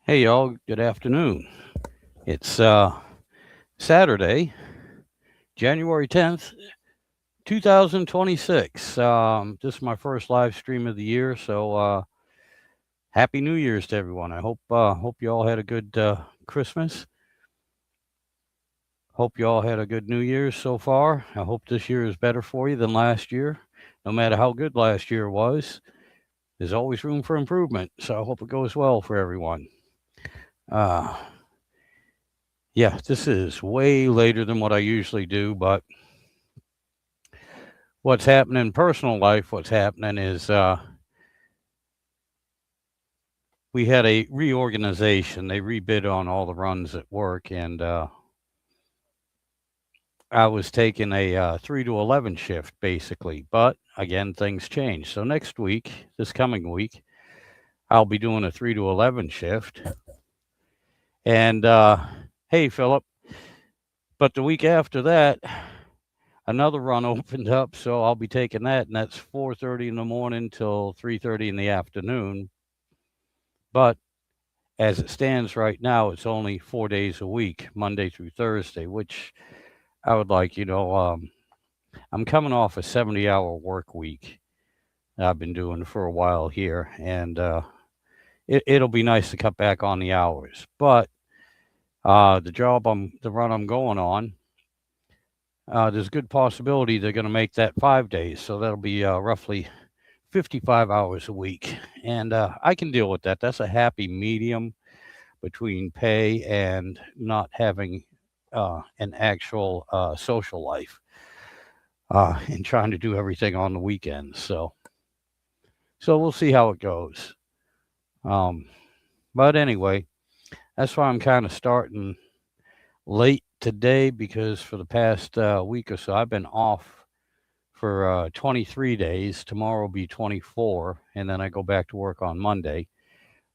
Hey y'all, good afternoon. It's Saturday, January 10th, 2026. This is my first live stream of the year, so happy New Year's to everyone. I hope you all had a good Christmas. Hope you all had a good New Year's so far. I hope this year is better for you than last year. No matter how good last year was, there's always room for improvement. So I hope it goes well for everyone. Uh, yeah, this is way later than what I usually do, but what's happening in personal life, what's happening is we had a reorganization. They rebid on all the runs at work, and I was taking a 3 to 11 shift basically. But again, things change. So next week, this coming week, I'll be doing a 3 to 11 shift. And hey, Philip, but the week after that, another run opened up, so I'll be taking that, and that's 4:30 in the morning till 3:30 in the afternoon. But as it stands right now, it's only 4 days a week, Monday through Thursday, which I would like. I'm coming off a 70-hour work week that I've been doing for a while here, and it'll be nice to cut back on the hours. But the run I'm going on, there's a good possibility they're going to make that 5 days, so that'll be roughly 55 hours a week, and I can deal with that. That's a happy medium between pay and not having an actual social life and trying to do everything on the weekends. So we'll see how it goes. Um, but anyway, that's why I'm kind of starting late today because for the past week or so I've been off for 23 days. Tomorrow will be 24, and then I go back to work on Monday.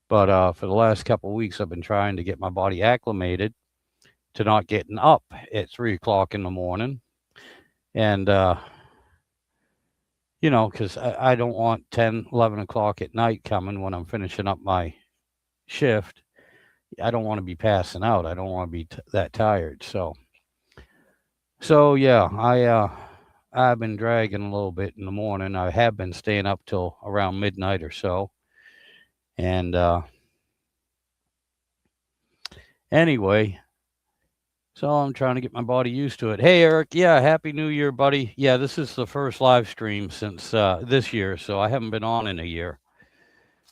But for the last couple of weeks, I've been trying to get my body acclimated to not getting up at 3 o'clock in the morning. And, because I don't want 10, 11 o'clock at night coming when I'm finishing up my shift. I don't want to be passing out. I don't want to be that tired. So yeah, I've been dragging a little bit in the morning. I have been staying up till around midnight or so. And anyway, so I'm trying to get my body used to it. Hey, Eric. Yeah, Happy New Year, buddy. Yeah, this is the first live stream since this year, so I haven't been on in a year.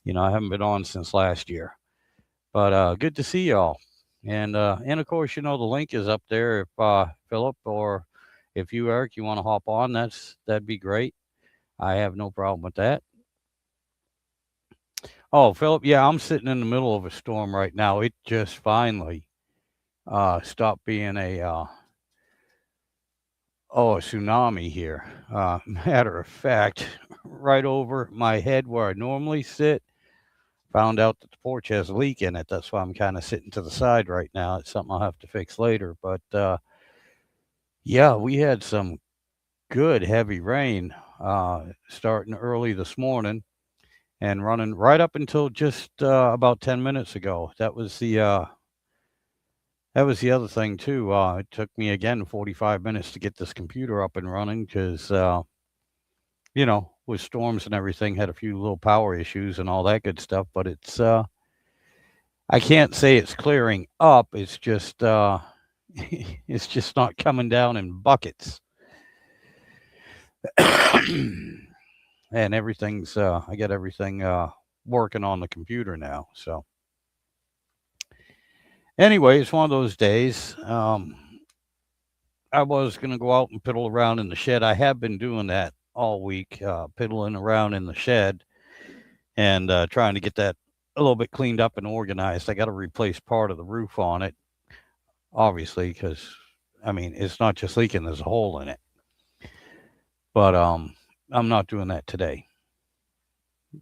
I haven't been on since last year. But good to see y'all. And of course, the link is up there. If Philip or if you, Eric, you want to hop on, that'd be great. I have no problem with that. Oh, Philip, yeah, I'm sitting in the middle of a storm right now. It just finally stopped being a tsunami here. Matter of fact, right over my head where I normally sit, found out that the porch has a leak in it. That's why I'm kind of sitting to the side right now. It's something I'll have to fix later. But yeah, we had some good heavy rain starting early this morning and running right up until just about 10 minutes ago. That was the other thing too. It took me again 45 minutes to get this computer up and running because with storms and everything, had a few little power issues and all that good stuff. But I can't say it's clearing up. It's just it's just not coming down in buckets. And I got everything working on the computer now. So anyway, it's one of those days. I was going to go out and piddle around in the shed. I have been doing that all week, piddling around in the shed and trying to get that a little bit cleaned up and organized. I got to replace part of the roof on it, obviously, because I mean it's not just leaking; there's a hole in it. But I'm not doing that today.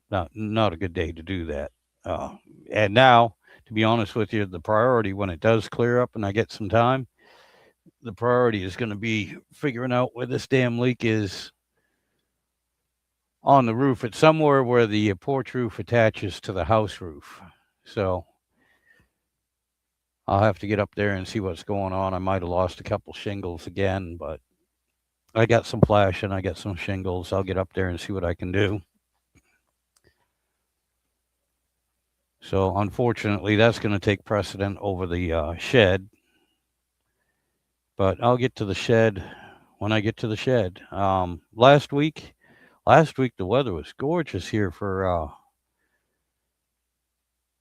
Not a good day to do that. And now, to be honest with you, the priority when it does clear up and I get some time, the priority is going to be figuring out where this damn leak is on the roof. It's somewhere where the porch roof attaches to the house roof. So I'll have to get up there and see what's going on. I might have lost a couple shingles again, but I got some flash and I got some shingles. I'll get up there and see what I can do. So unfortunately, that's going to take precedent over the shed. But I'll get to the shed when I get to the shed. Last week the weather was gorgeous here for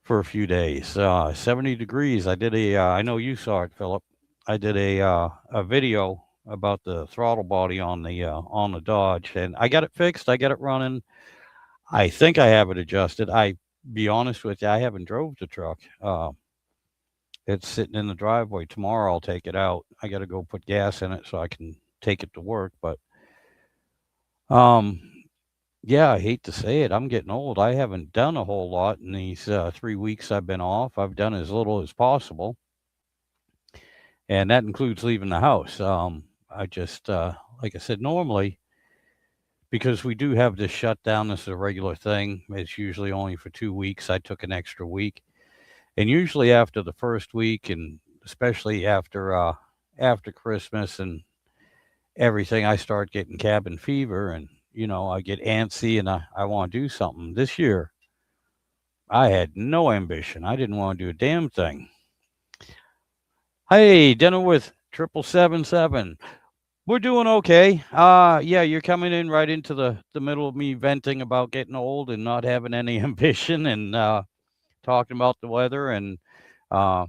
a few days. 70 degrees. I did I know you saw it, Philip. I did a video about the throttle body on the Dodge, and I got it fixed. I got it running. I think I have it adjusted. I be honest with you, I haven't drove the truck. It's sitting in the driveway. Tomorrow I'll take it out. I got to go put gas in it so I can take it to work. But um, yeah, I hate to say it. I'm getting old. I haven't done a whole lot in these 3 weeks I've been off. I've done as little as possible, and that includes leaving the house. I just, like I said, normally, because we do have this shutdown, this is a regular thing. It's usually only for 2 weeks. I took an extra week. And usually after the first week, and especially after Christmas and everything, I start getting cabin fever, and I get antsy, and I want to do something. This year, I had no ambition. I didn't want to do a damn thing. Hey, dinner with 777. We're doing okay. Yeah, you're coming in right into the middle of me venting about getting old and not having any ambition, and talking about the weather and uh,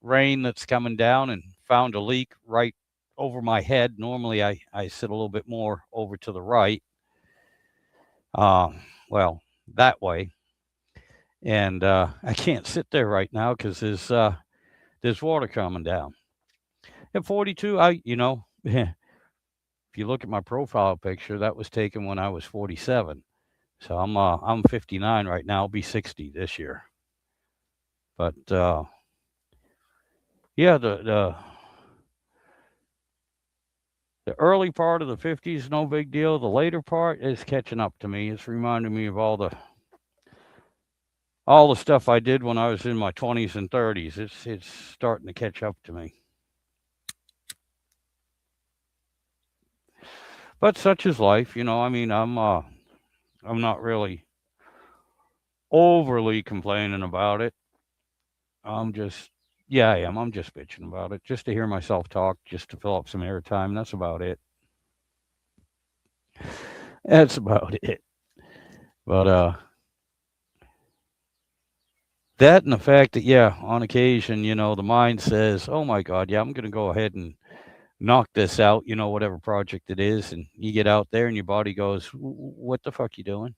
rain that's coming down, and found a leak right over my head. Normally, I sit a little bit more over to the right, uh, well, that way. And I can't sit there right now because there's water coming down. At 42, if you look at my profile picture, that was taken when I was 47. So I'm 59 right now. I'll be 60 this year. But yeah, the early part of the 50s, no big deal. The later part is catching up to me. It's reminding me of all the stuff I did when I was in my 20s and 30s. It's starting to catch up to me. But such is life, I mean, I'm not really overly complaining about it. I'm just Yeah, I am. I'm just bitching about it, just to hear myself talk, just to fill up some airtime. That's about it. That's about it. But that and the fact that, yeah, on occasion, the mind says, "Oh my God, yeah, I'm going to go ahead and knock this out," whatever project it is, and you get out there and your body goes, "What the fuck you doing?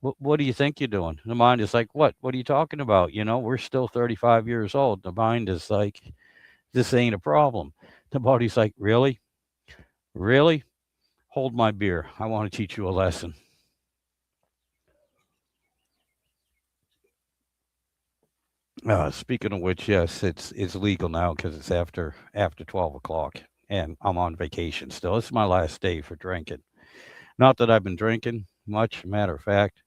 What do you think you're doing?" The mind is like, "What? What are you talking about? We're still 35 years old." The mind is like, "This ain't a problem." The body's like, "Really? Really? Hold my beer. I want to teach you a lesson." Speaking of which, yes, it's legal now because it's after 12 o'clock, and I'm on vacation still. It's my last day for drinking. Not that I've been drinking much. Matter of fact,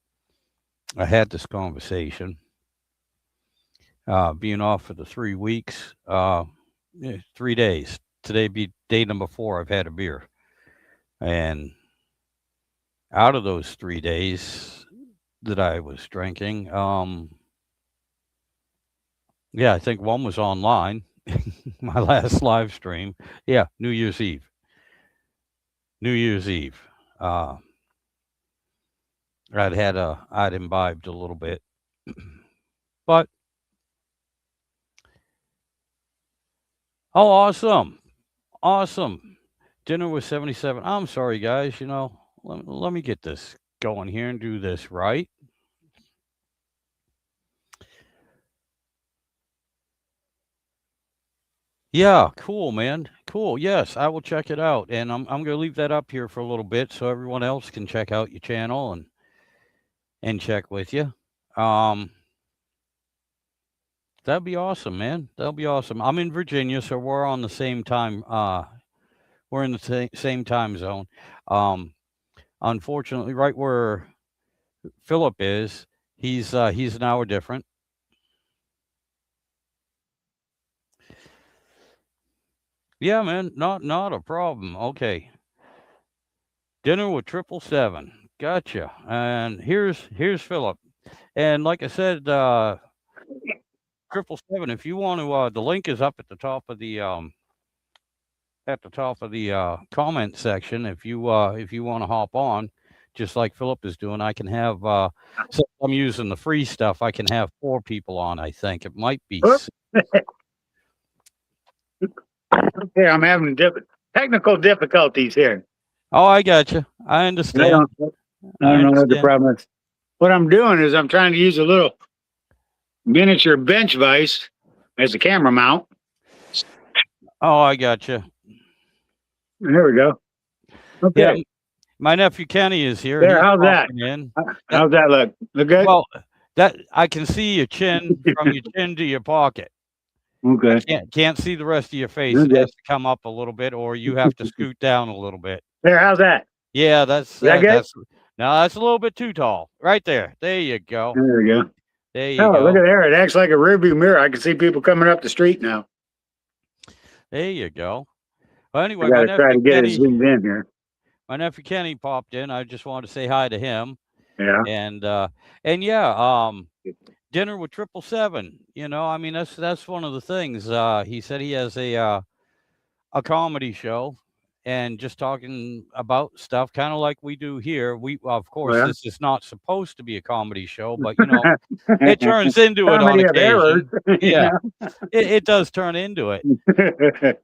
I had this conversation. Being off for the 3 weeks, 3 days. Today be day number 4. I've had a beer, and out of those 3 days that I was drinking, yeah, I think one was online. My last live stream. Yeah, New Year's Eve. New Year's Eve. Uh, I'd imbibed a little bit, but oh, awesome, awesome. Dinner with 77. I'm sorry, guys. Let me get this going here and do this right. Yeah, cool, man. Cool. Yes, I will check it out, and I'm gonna leave that up here for a little bit so everyone else can check out your channel and check with you. Um, that'd be awesome, man. That'll be awesome. I'm in Virginia, so we're on the same time. We're in the same time zone. Um, Unfortunately, right where Philip is, he's an hour different. Yeah, man, not a problem. Okay. Dinner with 777. Gotcha. And here's Philip. And like I said, 777, if you want to, the link is up at the top of the comment section. If you want to hop on, just like Philip is doing, I can have since I'm using the free stuff, I can have 4 people on, I think. It might be Oops. Okay, I'm having technical difficulties here. Oh, I got you. I I understand. don't, I I don't know what the understand. problem is. What I'm doing is I'm trying to use a little miniature bench vise as a camera mount. Oh, I got you. There we go. Yeah, Okay. my nephew Kenny is here. There, He's how's that? popping in. That How's that look? Look good? well, that I can see your chin from your chin to your pocket. I Okay. can't see the rest of your face. It Okay. has to come up a little bit, or you have to scoot down a little bit. There, how's that? Yeah, Is that good? that's a little bit too tall. Right there. There you go. There we go. There you Oh, look go. at there. It acts like a rearview mirror. I can see people coming up the street now. There you go. Well, I anyway, got to try to get it zoomed in here. my nephew Kenny popped in. I just wanted to say hi to him. Yeah. And yeah, dinner with 777. You know, I mean that's one of the things. He said he has a comedy show and just talking about stuff kind of like we do here. We of course Well, this is not supposed to be a comedy show, but you know, it turns into it on comedy of errors. occasion. Yeah, it does turn into it.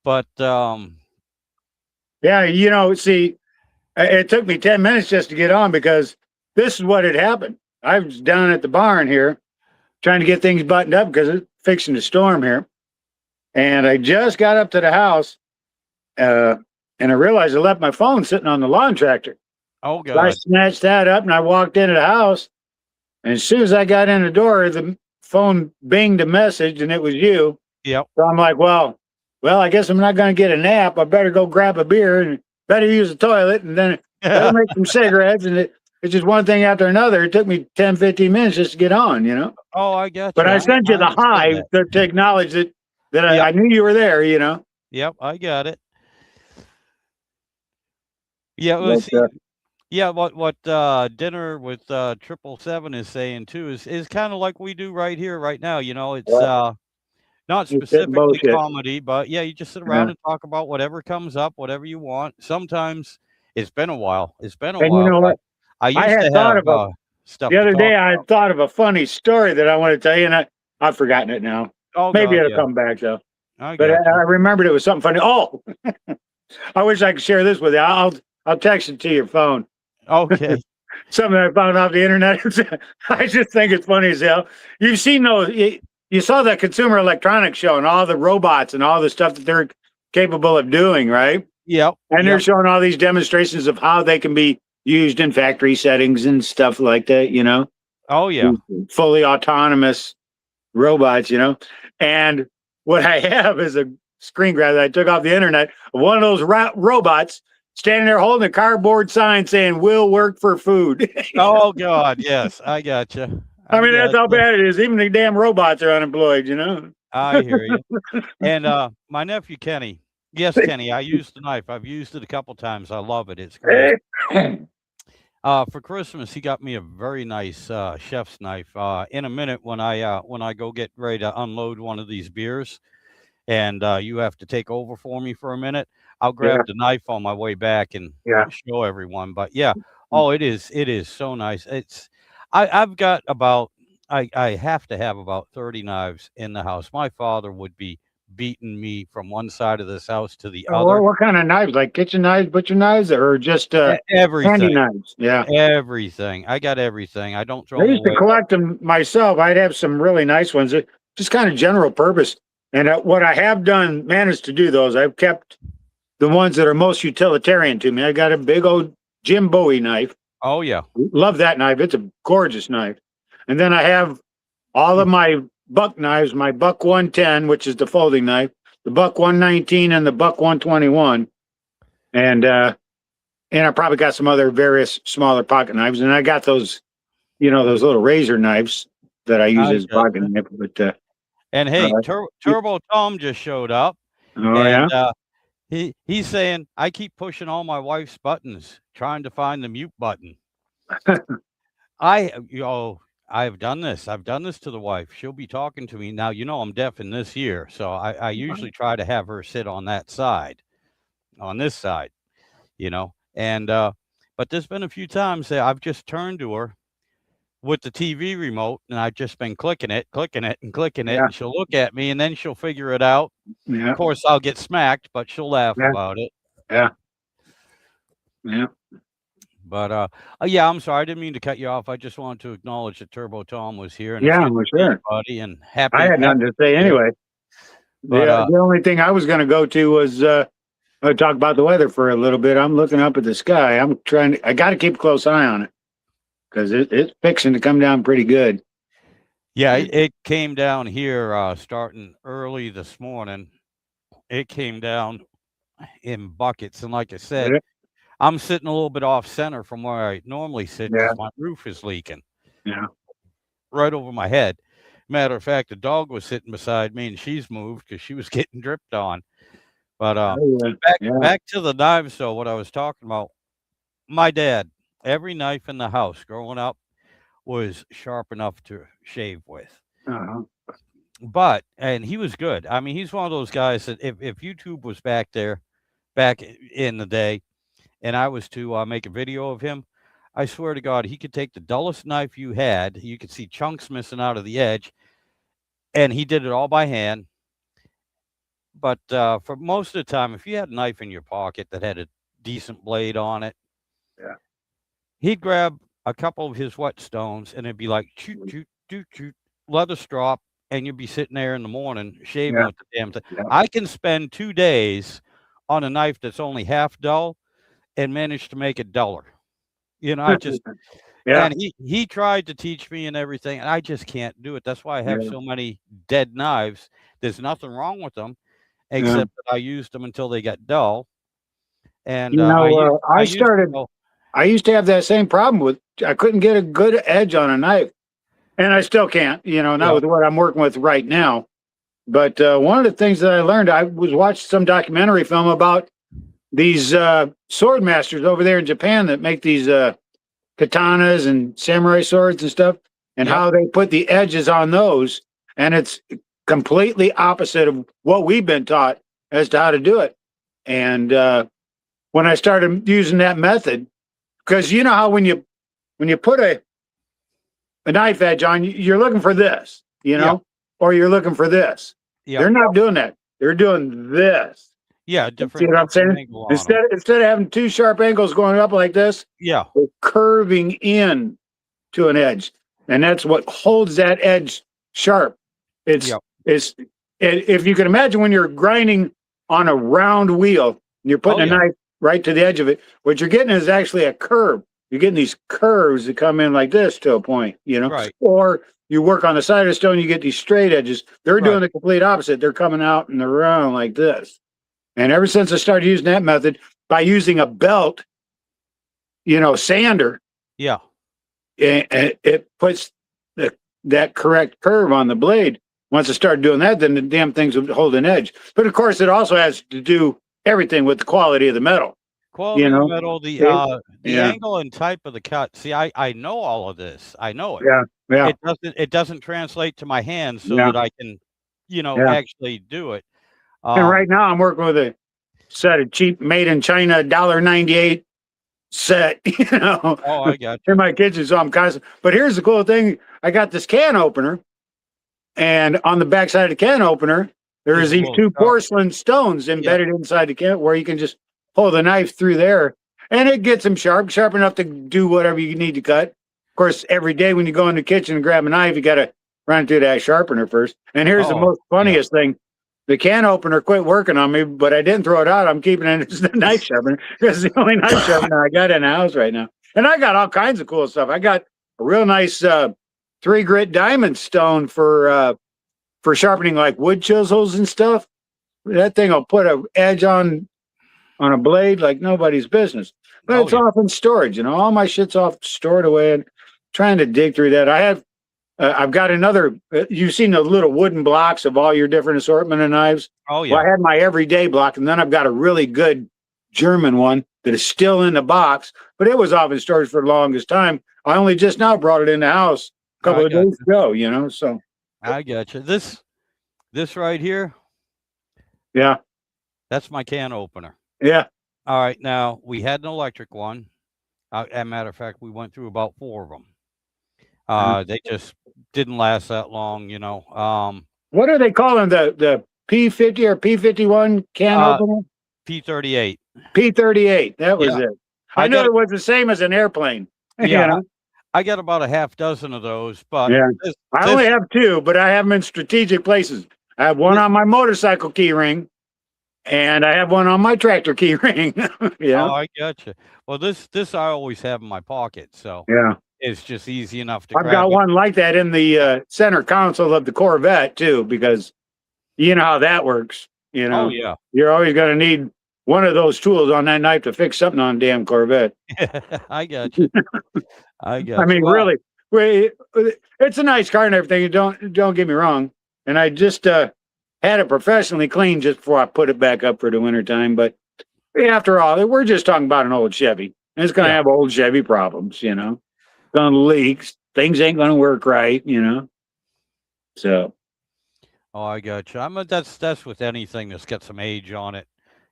But Yeah, see, it took me 10 minutes just to get on because this is what had happened. I was down at the barn here trying to get things buttoned up because it's fixing to storm here. And I just got up to the house and I realized I left my phone sitting on the lawn tractor. oh So I god. snatched that up and I walked into the house. And as soon as I got in the door, the phone binged a message and it was you. Yep. So I'm like, well, I guess I'm not going to get a nap. I better go grab a beer and better use the toilet and then better make some cigarettes. And it's just one thing after another. It took me 10, 15 minutes just to get on, Oh, I got But you. I sent you I the understand hi that. to acknowledge that Yep. I knew you were there, Yep. I got it. Yeah. Well, But, see, yeah. What dinner with 777 is saying too is kind of like we do right here, right now. You know, it's well, not you're sitting specifically bullshit. comedy, but yeah, you just sit Yeah. around and talk about whatever comes up, whatever you want. Sometimes it's been a while. It's been a And you while, know but what? I I used had to thought have of stuff the to other day, talk I had about. thought of a funny story that I want to tell you, and I've forgotten it now. Oh Maybe God, it'll yeah, come back though. I But got I you. remembered it was something funny. Oh, I wish I could share this with you. I'll text it to your phone. Okay. Something I found off the internet. I just think it's funny as hell. You've seen those. You saw that Consumer Electronics Show and all the robots and all the stuff that they're capable of doing, right? Yep. And they're Yep. showing all these demonstrations of how they can be used in factory settings and stuff like that. Oh yeah. Fully autonomous robots. And what I have is a screen grab that I took off the internet of one of those robots standing there holding a cardboard sign saying "Will work for food." Oh God, yes, I got you. I I mean, that's got how you. bad it is. Even the damn robots are unemployed. I hear you. And my nephew Kenny. Yes, Kenny. I used the knife. I've used it a couple times. I love it. It's great. For Christmas, he got me a very nice chef's knife. In a minute, when I go get ready to unload one of these beers, and you have to take over for me for a minute, I'll Yeah, grab the knife on my way back and yeah. show everyone. But yeah, oh, it is so nice. I've got about I have to have about 30 knives in the house. My father would be beating me from one side of this house to the other. What kind of knives? Like kitchen knives, butcher knives, or just handy Everything, knives? Yeah. everything. I got everything. I don't I throw them used to away. collect them myself. I'd have some really nice ones, just kind of general purpose. And what I have done, managed to do those, I've kept the ones that are most utilitarian to me. I got a big old Jim Bowie knife. Oh yeah. Love that knife. It's a gorgeous knife. And then I have all of my buck knives, my Buck 110, which is the folding knife, the Buck 119 and the Buck 121. And I probably got some other various smaller pocket knives. And I got those, those little razor knives that I use I as got pocket you. knife. But And hey, Turbo Tom just showed up. Oh yeah. And he's saying I keep pushing all my wife's buttons, trying to find the mute button. I've done this. I've done this to the wife. She'll be talking to me now. I'm deaf in this ear, so I usually try to have her sit on that side, on this side, And but there's been a few times that I've just turned to her with the TV remote, and I've just been clicking it, and clicking it, Yeah. and she'll look at me, and then she'll figure it out. Yeah. Of course, I'll get smacked, but she'll laugh Yeah. about it. Yeah. Yeah. But yeah, I'm sorry. I didn't mean to cut you off. I just wanted to acknowledge that Turbo Tom was here. And Yeah, it's good for to see you, sure. buddy, and happy. I had nothing to say anyway. But The only thing I was going to go to was talk about the weather for a little bit. I'm looking up at the sky. I got to keep a close eye on it because it's fixing to come down pretty good. yeah, it came down here starting early this morning. It came down in buckets, and like I said, Yeah. I'm sitting a little bit off center from where I normally sit because my roof is leaking. Yeah. Right over my head. Matter of fact, the dog was sitting beside me, and she's moved because she was getting dripped on. But back to the knives, though, what I was talking about. My dad, every knife in the house growing up was sharp enough to shave with. Uh-huh. And he was good. I mean, he's one of those guys that if YouTube was back in the day, and I was to make a video of him, I swear to God, he could take the dullest knife you had. You could see chunks missing out of the edge, and he did it all by hand. But for most of the time, if you had a knife in your pocket that had a decent blade on it, he'd grab a couple of his whetstones, and it'd be like shoot, shoot, shoot, shoot, leather strop, and you'd be sitting there in the morning shaving with the damn thing. Yeah. I can spend 2 days on a knife that's only half dull and manage to make it duller. I just and he tried to teach me and everything, and I just can't do it. That's why I have so many dead knives. There's nothing wrong with them, except that I used them until they got dull. And I used to have that same problem with I couldn't get a good edge on a knife, and I still can't. Not with what I'm working with right now. But one of the things that I learned, I was watching some documentary film about these sword masters over there in Japan that make these katanas and samurai swords and stuff, and how they put the edges on those, and it's completely opposite of what we've been taught as to how to do it. And when I started using that method, because you know how when you put a knife edge on, you're looking for this, or you're looking for this. They're not doing that. They're doing this. Yeah, different. See what I'm saying? Instead of having two sharp angles going up like this, they're curving in to an edge, and that's what holds that edge sharp. It's if you can imagine when you're grinding on a round wheel, and you're putting a knife right to the edge of it, what you're getting is actually a curve. You're getting these curves that come in like this to a point, Right. Or you work on the side of the stone, you get these straight edges. They're doing the complete opposite. They're coming out and around like this. And ever since I started using that method, by using a belt, sander, it puts that correct curve on the blade. Once I started doing that, then the damn things would hold an edge. But of course, it also has to do everything with the quality of the metal. Quality of the metal, the angle and type of the cut. See, I know all of this. I know it. Yeah. It doesn't translate to my hands so that I can, actually do it. And right now I'm working with a set of cheap made in China $1.98 set, Oh, I got you. in my kitchen. So I'm constant. But here's the cool thing. I got this can opener, and on the back side of the can opener, there's these two porcelain stones embedded inside the can where you can just pull the knife through there, and it gets them sharp enough to do whatever you need to cut. Of course, every day when you go in the kitchen and grab a knife, you got to run through that sharpener first. And here's the most funniest thing. The can opener quit working on me, but I didn't throw it out. I'm keeping it as the knife sharpener because it's the only knife sharpener I got in the house right now. And I got all kinds of cool stuff. I got a real nice 3-grit diamond stone for sharpening like wood chisels and stuff. That thing will put an edge on a blade like nobody's business. But it's off in storage. All my shit's off stored away, and trying to dig through that. I have I've got another, you've seen the little wooden blocks of all your different assortment of knives. Oh Well, yeah. I had my everyday block, and then I've got a really good German one that is still in the box, but it was off in storage for the longest time. I only just now brought it in the house a couple I of got days ago, you know, so I got you. This right here, yeah, that's my can opener. yeah. All right, now we had an electric one. As a matter of fact, we went through about 4 of them. They just didn't last that long, you know. What are they calling the P50 or P51 can Uh, opener? P38. P38. That was Yeah, it. I I knew got it was the same as an airplane. You yeah, know? I got about a half dozen of those, but Yeah. this I this only have two, but I have them in strategic places. I have one this on my motorcycle key ring, and I have one on my tractor key ring. Yeah. oh, I got you. Well, this I always have in my pocket, so Yeah. it's just easy enough to I've grab got it. one like that in the center console of the Corvette too, because you know how that works. You Oh know, yeah. you're always going to need one of those tools on that knife to fix something on a damn Corvette. I got you. I I got you. mean, Well, really, it's a nice car and everything. Don't get me wrong. And I just had it professionally cleaned just before I put it back up for the winter time. But after all, we're just talking about an old Chevy, and it's going to yeah. have old Chevy problems. You know, going to leak. Things ain't going to work right. You know, so Oh, I got you. That's with anything that's got some age on it.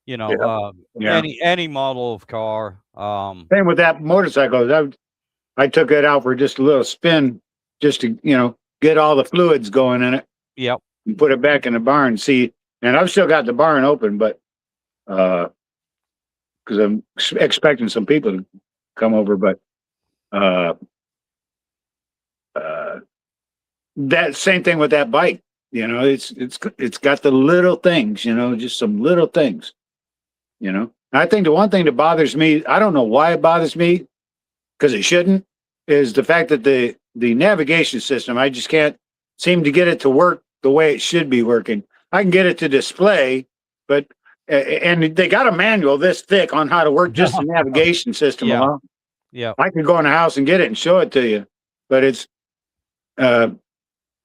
You know, yeah, yeah. any model of car. Same with that motorcycle. I took it out for just a little spin, just to get all the fluids going in it Yep. and put it back in the barn. See, and I've still got the barn open, but because I'm expecting some people to come over, but uh, uh, that same thing with that bike. You know, it's got the little things. You know, just some little things. You know, I think the one thing that bothers me, I don't know why it bothers me, because it shouldn't, is the fact that the navigation system, I just can't seem to get it to work the way it should be working. I can get it to display, but and they got a manual this thick on how to work just the navigation system Yeah. alone. Yeah. I could go in the house and get it and show it to you, but it's uh,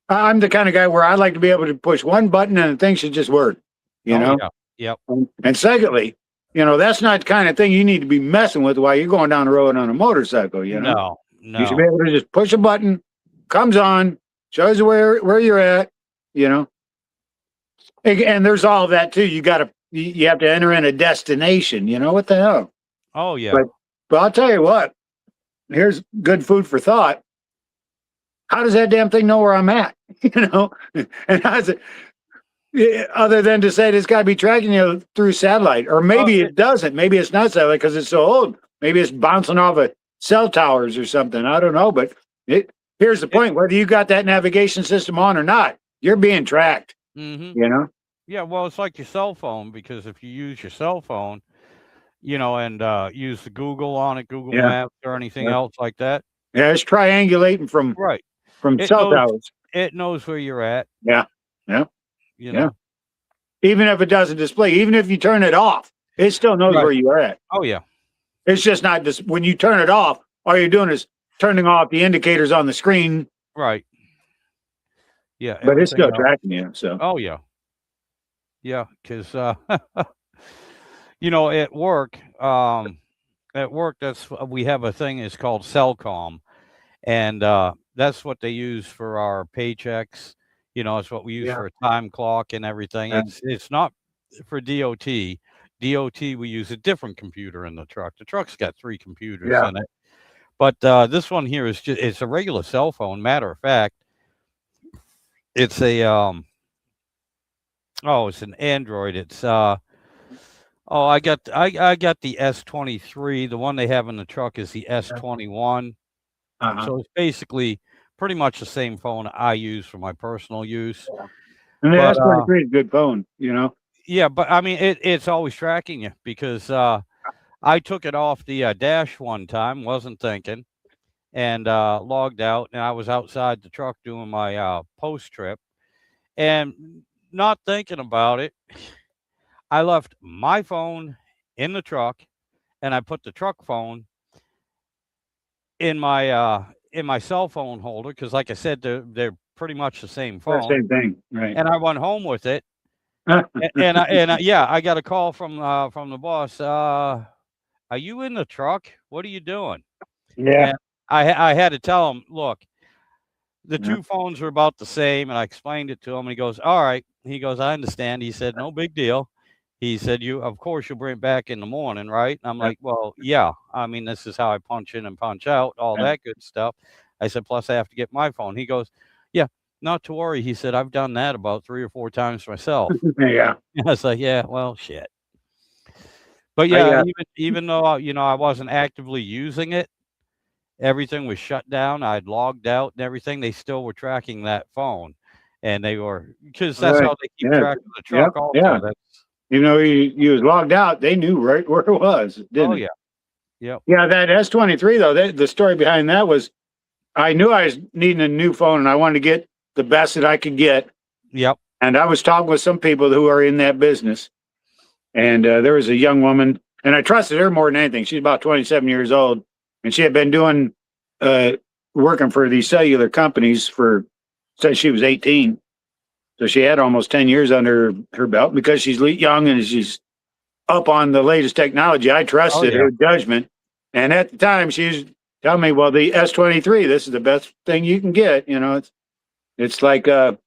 I'm the kind of guy where I like to be able to push one button and the thing should just work. You Oh know. yeah. Yep. And secondly, that's not the kind of thing you need to be messing with while you're going down the road on a motorcycle. You know. No. You should be No. able to just push a button, comes on, shows you where you're at, you know. And there's all of that too. You have to enter in a destination, what the hell? Oh yeah. But I'll tell you what, here's good food for thought. How does that damn thing know where I'm at? And how's it other than to say it's got to be tracking you through satellite, or maybe it doesn't. Maybe it's not satellite because it's so old. Maybe it's bouncing off of cell towers or something. I don't know, but here's the point: whether you got that navigation system on or not, you're being tracked. Mm-hmm. Yeah. Well, it's like your cell phone, because if you use your cell phone, and use the Google on it, Google Yeah, Maps or anything yeah, else like that. yeah. It's triangulating from Right. from It cell knows towers. it knows where you're at. Yeah, yeah, You yeah. know. Even if it doesn't display, even if you turn it off, it still knows Right. where you're at. Oh yeah. It's just not this. When you turn it off, all you're doing is turning off the indicators on the screen, Right. Yeah. but it's Everything still else. tracking you. So Oh yeah. Yeah. Because at work, that's we have a thing is called Cellcom, and that's what they use for our paychecks. It's what we use yeah, for a time clock and everything. yeah, It's not for DOT. DOT, we use a different computer in the truck. The truck's got 3 computers yeah. in it, but this one here it's a regular cell phone. Matter of fact, it's a it's an Android. It's I got the S23. The one they have in the truck is the S21. Uh-huh. So it's basically pretty much the same phone I use for my personal use. And the But S23 is a good phone. yeah, but I mean it's always tracking you, because I took it off the dash one time, wasn't thinking, and logged out, and I was outside the truck doing my post trip, and not thinking about it, I left my phone in the truck, and I put the truck phone in my in my cell phone holder because, like I said, they're pretty much the same The phone. same thing, right? And I went home with it, yeah, I got a call from the boss. Are you in the truck? What are you doing? Yeah, And I had to tell him, look, the yeah. two phones are about the same, and I explained it to him, and he goes, all right. He goes, I understand. He said, no big deal. He said, of course you'll bring it back in the morning, right? And I'm Yeah. like, well, yeah. I mean, this is how I punch in and punch out, all Yeah. that good stuff. I said, plus I have to get my phone. He goes, yeah, not to worry. He said, I've done that about 3 or 4 times myself. Yeah. I was like, yeah, well, shit. But I yeah, even though, I wasn't actively using it, everything was shut down. I'd logged out and everything. They still were tracking that phone, and they were because that's right. how they keep Yeah. track of the Yep. truck. Also, Yeah. that's Even though you was logged out, they knew right where it was, didn't oh it? yeah, yep, Yeah, that S23 though, the story behind that was I knew I was needing a new phone and I wanted to get the best that I could get. yep. And I was talking with some people who are in that business. And there was a young woman, and I trusted her more than anything. She's about 27 years old, and she had been doing working for these cellular companies since she was 18. So she had almost 10 years under her belt because she's young and she's up on the latest technology. I Oh trusted yeah, her judgment. And at the time, she was telling me, well, the S23, this is the best thing you can get. It's like, and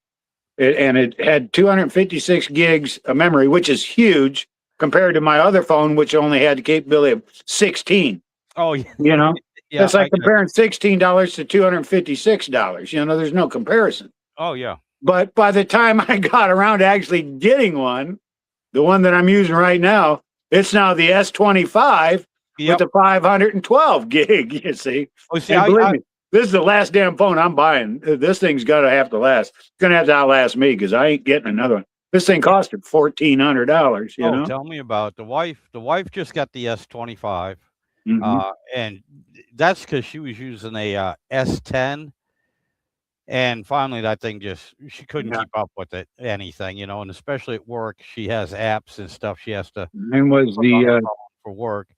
it had 256 gigs of memory, which is huge compared to my other phone, which only had the capability of 16. oh yeah, Yeah, yeah. it's like comparing $16 to $256. There's no comparison. Oh yeah, But by the time I got around to actually getting one, the one that I'm using right now, it's now the S25 with yep. the 512 gig, you see. Oh, see, And believe me, this is the last damn phone I'm buying. This thing's got to have to last. It's going to have to outlast me because I ain't getting another one. This thing costed $1,400, you know? tell me about it. The wife just got the S25, Mhm. and that's because she was using a S10. And finally, that thing she couldn't Yeah. keep up with anything, and especially at work, she has apps and stuff she has to Mine was put on her the, phone for work.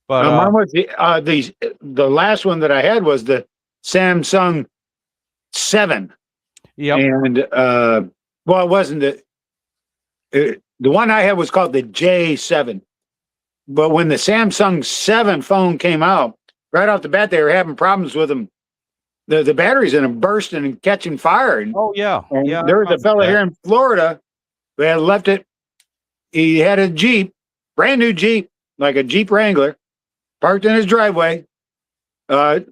But mine was the last one that I had was the Samsung 7. yep, And, well, it wasn't the one I had was called the J7. But when the Samsung 7 phone came out, right off the bat, they were having problems with them. The batteries in them bursting and catching fire. And, oh yeah, yeah, I there was a remember fella that. here in Florida who had left it. He had a Jeep, brand new Jeep, like a Jeep Wrangler, parked in his driveway. Had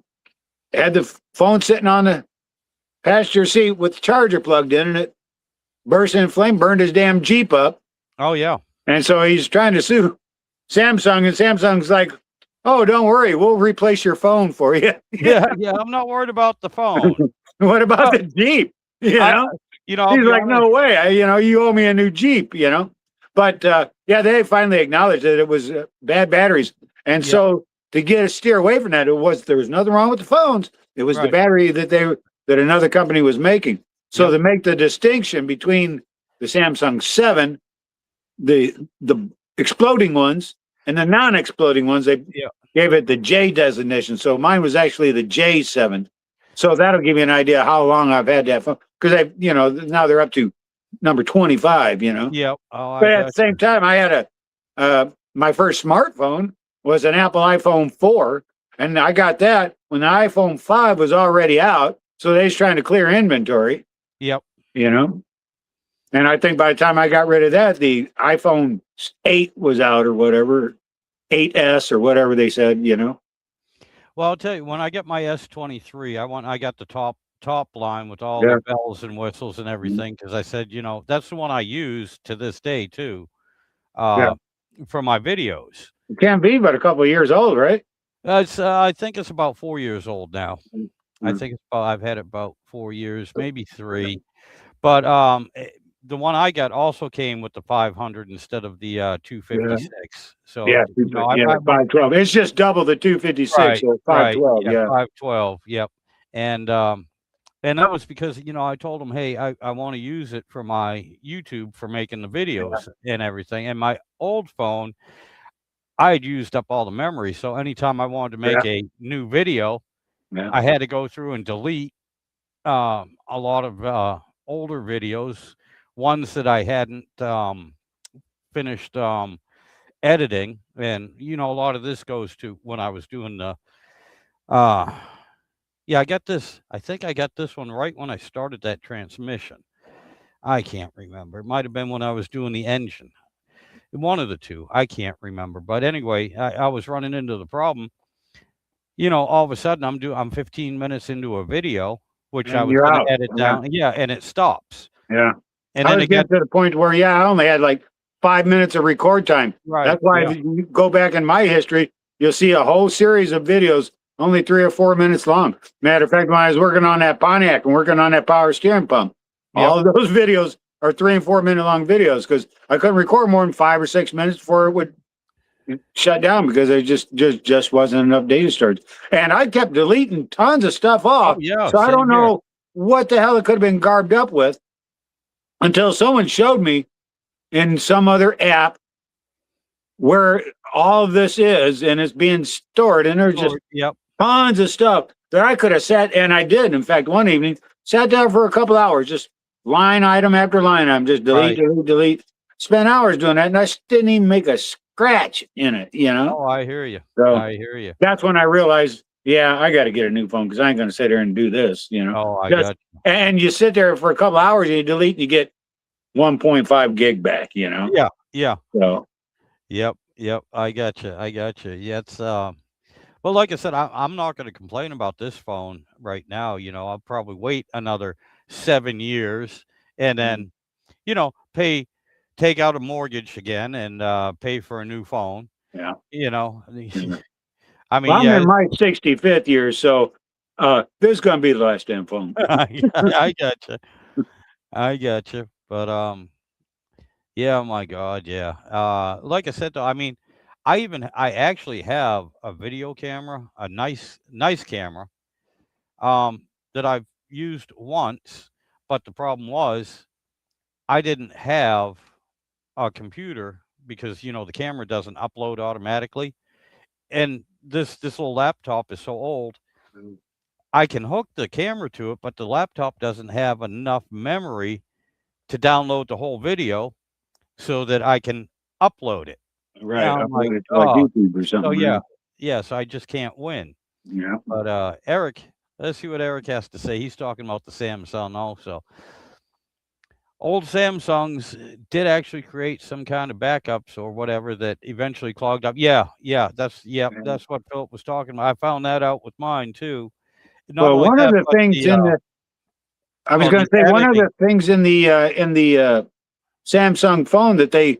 the phone sitting on the passenger seat with the charger plugged in, and it burst in flame, burned his damn Jeep up. Oh yeah, And so he's trying to sue Samsung, and Samsung's like, "Oh, don't worry, we'll replace your phone for you." yeah, yeah. I'm not worried about the phone. What about Well, the Jeep? I'll He's be like, honest. "No way, you owe me a new Jeep." But yeah, they finally acknowledged that it was bad batteries, and Yeah, so to get a steer away from that, there was nothing wrong with the phones. It was the right. battery that another company was making. So Yep. to make the distinction between the Samsung 7, the exploding ones, and the non-exploding ones, they Yeah. gave it the J designation. So mine was actually the J7. So that'll give you an idea how long I've had that phone. Because now they're up to number 25. Yep. Oh, I But at the got same time, I had my first smartphone was an Apple iPhone 4. And I got that when the iPhone 5 was already out. So they was trying to clear inventory, Yep. you know. And I think by the time I got rid of that, the iPhone 8 was out or whatever, 8S or whatever they said. Well, I'll tell you, when I get my S23, I got the top line with all Yeah. the bells and whistles and everything because I said, that's the one I use to this day too, Yeah. for my videos. It can't be but a couple of years old, right? I think it's about 4 years old now. I Mm. think I've had it about 4 years, maybe 3. But the one I got also came with the 500 instead of the 256. So Yeah. I 512. It's just double the 256, right, so right, 512. yeah, Yeah. 512, yep, and that was because I told him, hey, I want to use it for my YouTube for making the videos and everything. And my old phone, I had used up all the memory, so anytime I wanted to make Yeah. a new video, Yeah. I had to go through and delete a lot of older videos, ones that I hadn't finished editing. And, you know, a lot of this goes to when I was doing the, uh, yeah, I think I got this one right when I started that transmission. I can't remember. It might have been when I was doing the engine. One of the two. I can't remember. But anyway, I was running into the problem. You know, all of a sudden I'm 15 minutes into a video, which I And was you're going out. to edit Yeah. down. Yeah, and it stops. Yeah. And I then was it got getting to the point where, yeah, I only had like 5 minutes of record time. right. That's why Yeah. if you go back in my history, you'll see a whole series of videos only 3 or 4 minutes long. Matter of fact, when I was working on that Pontiac and working on that power steering pump, Yep. all of those videos are 3 and 4 minute long videos because I couldn't record more than 5 or 6 minutes before it would shut down because there just wasn't enough data storage. And I kept deleting tons of stuff Oh off. yeah. So I Same don't here. know what the hell it could have been garbed up with until someone showed me in some other app where all of this is and it's being stored. And there's just Yep. tons of stuff that I could have sat, and I did. In fact, one evening, sat down for a couple hours, just line item after line item, just delete, Right. delete, delete. Spent hours doing that, and I didn't even make a scratch in it, you know? Oh, I hear you. So I hear you. that's when I realized, yeah, I got to get a new phone because I ain't going to sit here and do this, you know? Oh, I Just, got you. and you sit there for a couple hours and you delete and you get 1.5 gig back, you know? Yeah. Yeah. So, Yep. Yep. I got you. I got you. Yeah. It's well, like I said, I'm not going to complain about this phone right now. You know, I'll probably wait another 7 years and then, you know, take out a mortgage again and pay for a new phone. yeah. You know, Yeah. I mean, Well, I'm yeah, in my 65th year, so this is going to be the last damn phone. I got you. I got you. But yeah, my God, yeah. Like I said, though, I mean, I actually have a video camera, a nice camera, that I've used once, but the problem was I didn't have a computer because you know the camera doesn't upload automatically, and this little laptop is so old. Mm. I can hook the camera to it, but the laptop doesn't have enough memory to download the whole video so that I can upload it. Right. Oh my Upload it to like god. YouTube or So something. yeah. Right? Yeah, so I just can't win. Yeah. But Eric, let's see what Eric has to say. He's talking about the Samsung also. Old Samsungs did actually create some kind of backups or whatever that eventually clogged up. Yeah, Yeah. that's what Philip was talking about. I found that out with mine too. Not Well, only one of that, the but things in the, I was going the to say, one of editing. the things in the Samsung phone that they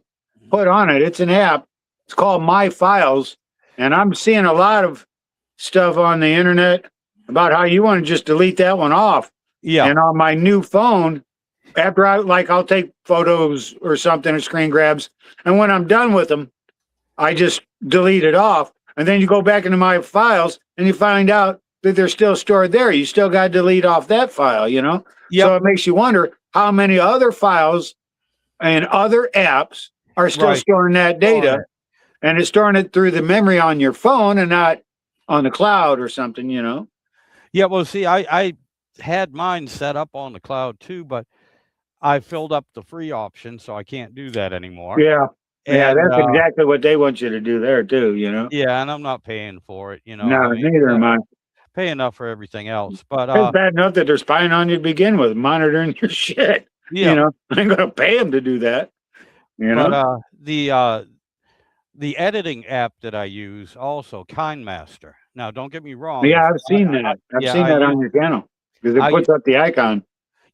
put on it, it's an app. It's called My Files, and I'm seeing a lot of stuff on the internet about how you want to just delete that one off. Yeah, And on my new phone, after I'll take photos or something or screen grabs, and when I'm done with them, I just delete it off. And then you go back into My Files and you find out that they're still stored there. You still got to delete off that file, you know? yep, So it makes you wonder how many other files and other apps are still right. storing that data, and it's storing it through the memory on your phone and not on the cloud or something, you know? Yeah, well, see, I had mine set up on the cloud too, but I filled up the free option, so I can't do that anymore. Yeah. Yeah, And that's exactly what they want you to do there too, you know? yeah, and I'm not paying for it, you know. No, I mean, neither am I. pay enough for everything else. But It's bad enough that they're spying on you to begin with, monitoring your shit. yeah, You know, I ain't gonna pay them to do that. You but know? the editing app that I use also, KindMaster. Now, don't get me wrong. Yeah, I've seen that. I've yeah, seen I that use on your channel because I it puts up the icon.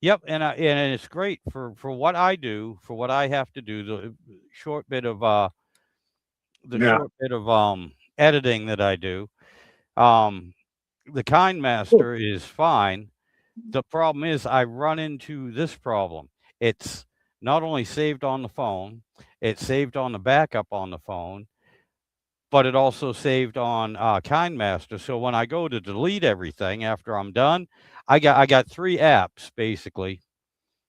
Yep, and it's great for what I do, for what I have to do. The short bit of Yeah. editing that I do. The KindMaster is fine. The problem is I run into this problem. It's not only saved on the phone, it's saved on the backup on the phone, but it also saved on KindMaster. So when I go to delete everything after I'm done, I got 3 apps basically.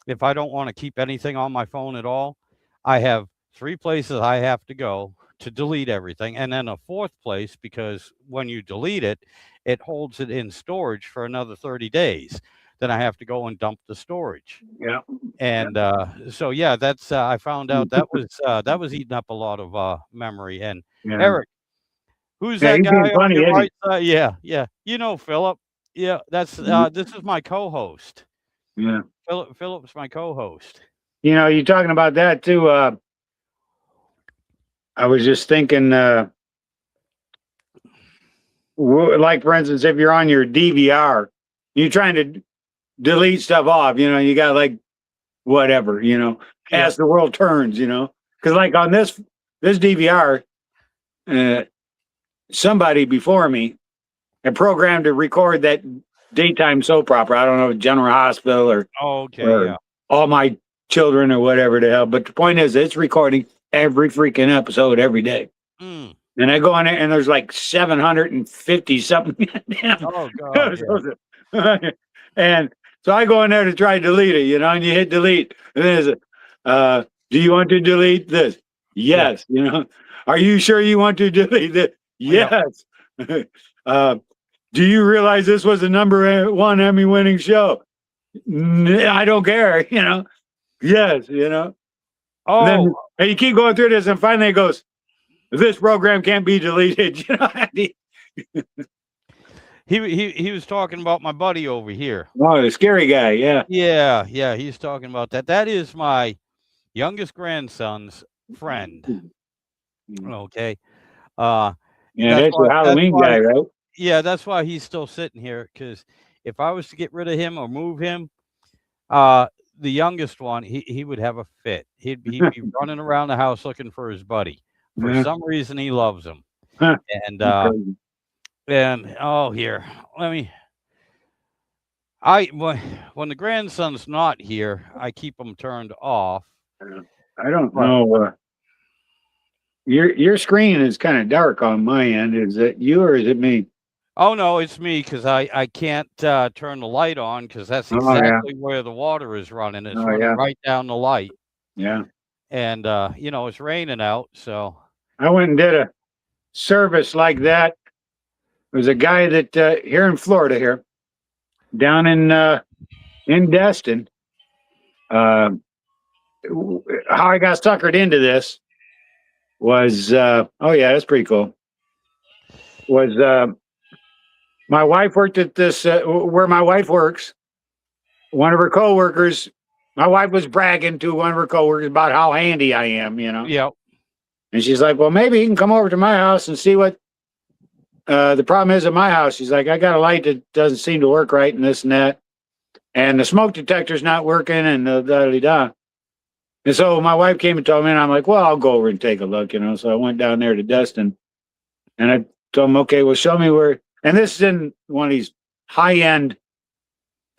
If I don't want to keep anything on my phone at all, I have 3 places I have to go to delete everything, and then a fourth place because when you delete it, it holds it in storage for another 30 days. Then I have to go and dump the storage. Yeah. And so yeah, that's I found out that was eating up a lot of memory. And Yeah. Eric, who's Yeah, that he's guy being on funny, your isn't he? right side? Yeah, yeah. You know Philip. Yeah, that's this is my co-host. Yeah. Philip's my co-host. You know, you're talking about that too. I was just thinking, like for instance, if you're on your DVR, you're trying to delete stuff off, you know, you got like whatever, you know, Yeah. as the world turns, you know, because like on this DVR, somebody before me had programmed to record that daytime soap opera. I don't know, General Hospital or Okay, or yeah. All My Children or whatever the hell. But the point is, it's recording every freaking episode every day. Mm. And I go on there and there's like 750 something. Oh God, yeah. And so I go in there to try to delete it, you know, and you hit delete. And then it's, do you want to delete this? Yes. You know, are you sure you want to delete this? Yes. Do you realize this was the #1 Emmy winning show? I don't care, you know. Yes, you know. Oh, And you keep going through this, and finally it goes, this program can't be deleted. You know. he was talking about my buddy over here. Oh, the scary guy, yeah. Yeah, yeah, he's talking about that. That is my youngest grandson's friend. Okay. Yeah, That's that's why your Halloween guy, right? yeah, that's why he's still sitting here, because if I was to get rid of him or move him, the youngest one, he would have a fit. He'd be running around the house looking for his buddy. For Yeah. some reason, he loves him. Huh. And Crazy. here, let me. When the grandson's not here, I keep him turned off. I don't know. Your screen is kind of dark on my end. Is it you or is it me? Oh no, it's me, because I can't turn the light on, because that's Oh, yeah. exactly where the water is running. It's Oh, running yeah. right down the light, Yeah. and you know, it's raining out, so I went and did a service like that. There's a guy that here in Florida here, down in Destin. How I got suckered into this was oh yeah, that's pretty cool. Was my wife worked at this where my wife works. One of her coworkers, my wife was bragging to one of her coworkers about how handy I am, you know. yeah. And she's like, well, maybe you can come over to my house and see what the problem is at my house. She's like, I got a light that doesn't seem to work right and this and that. And the smoke detector's not working and da-da-da. And so my wife came and told me, and I'm like, well, I'll go over and take a look, you know. So I went down there to Destin and I told him, okay, well, show me where. And this is in one of these high-end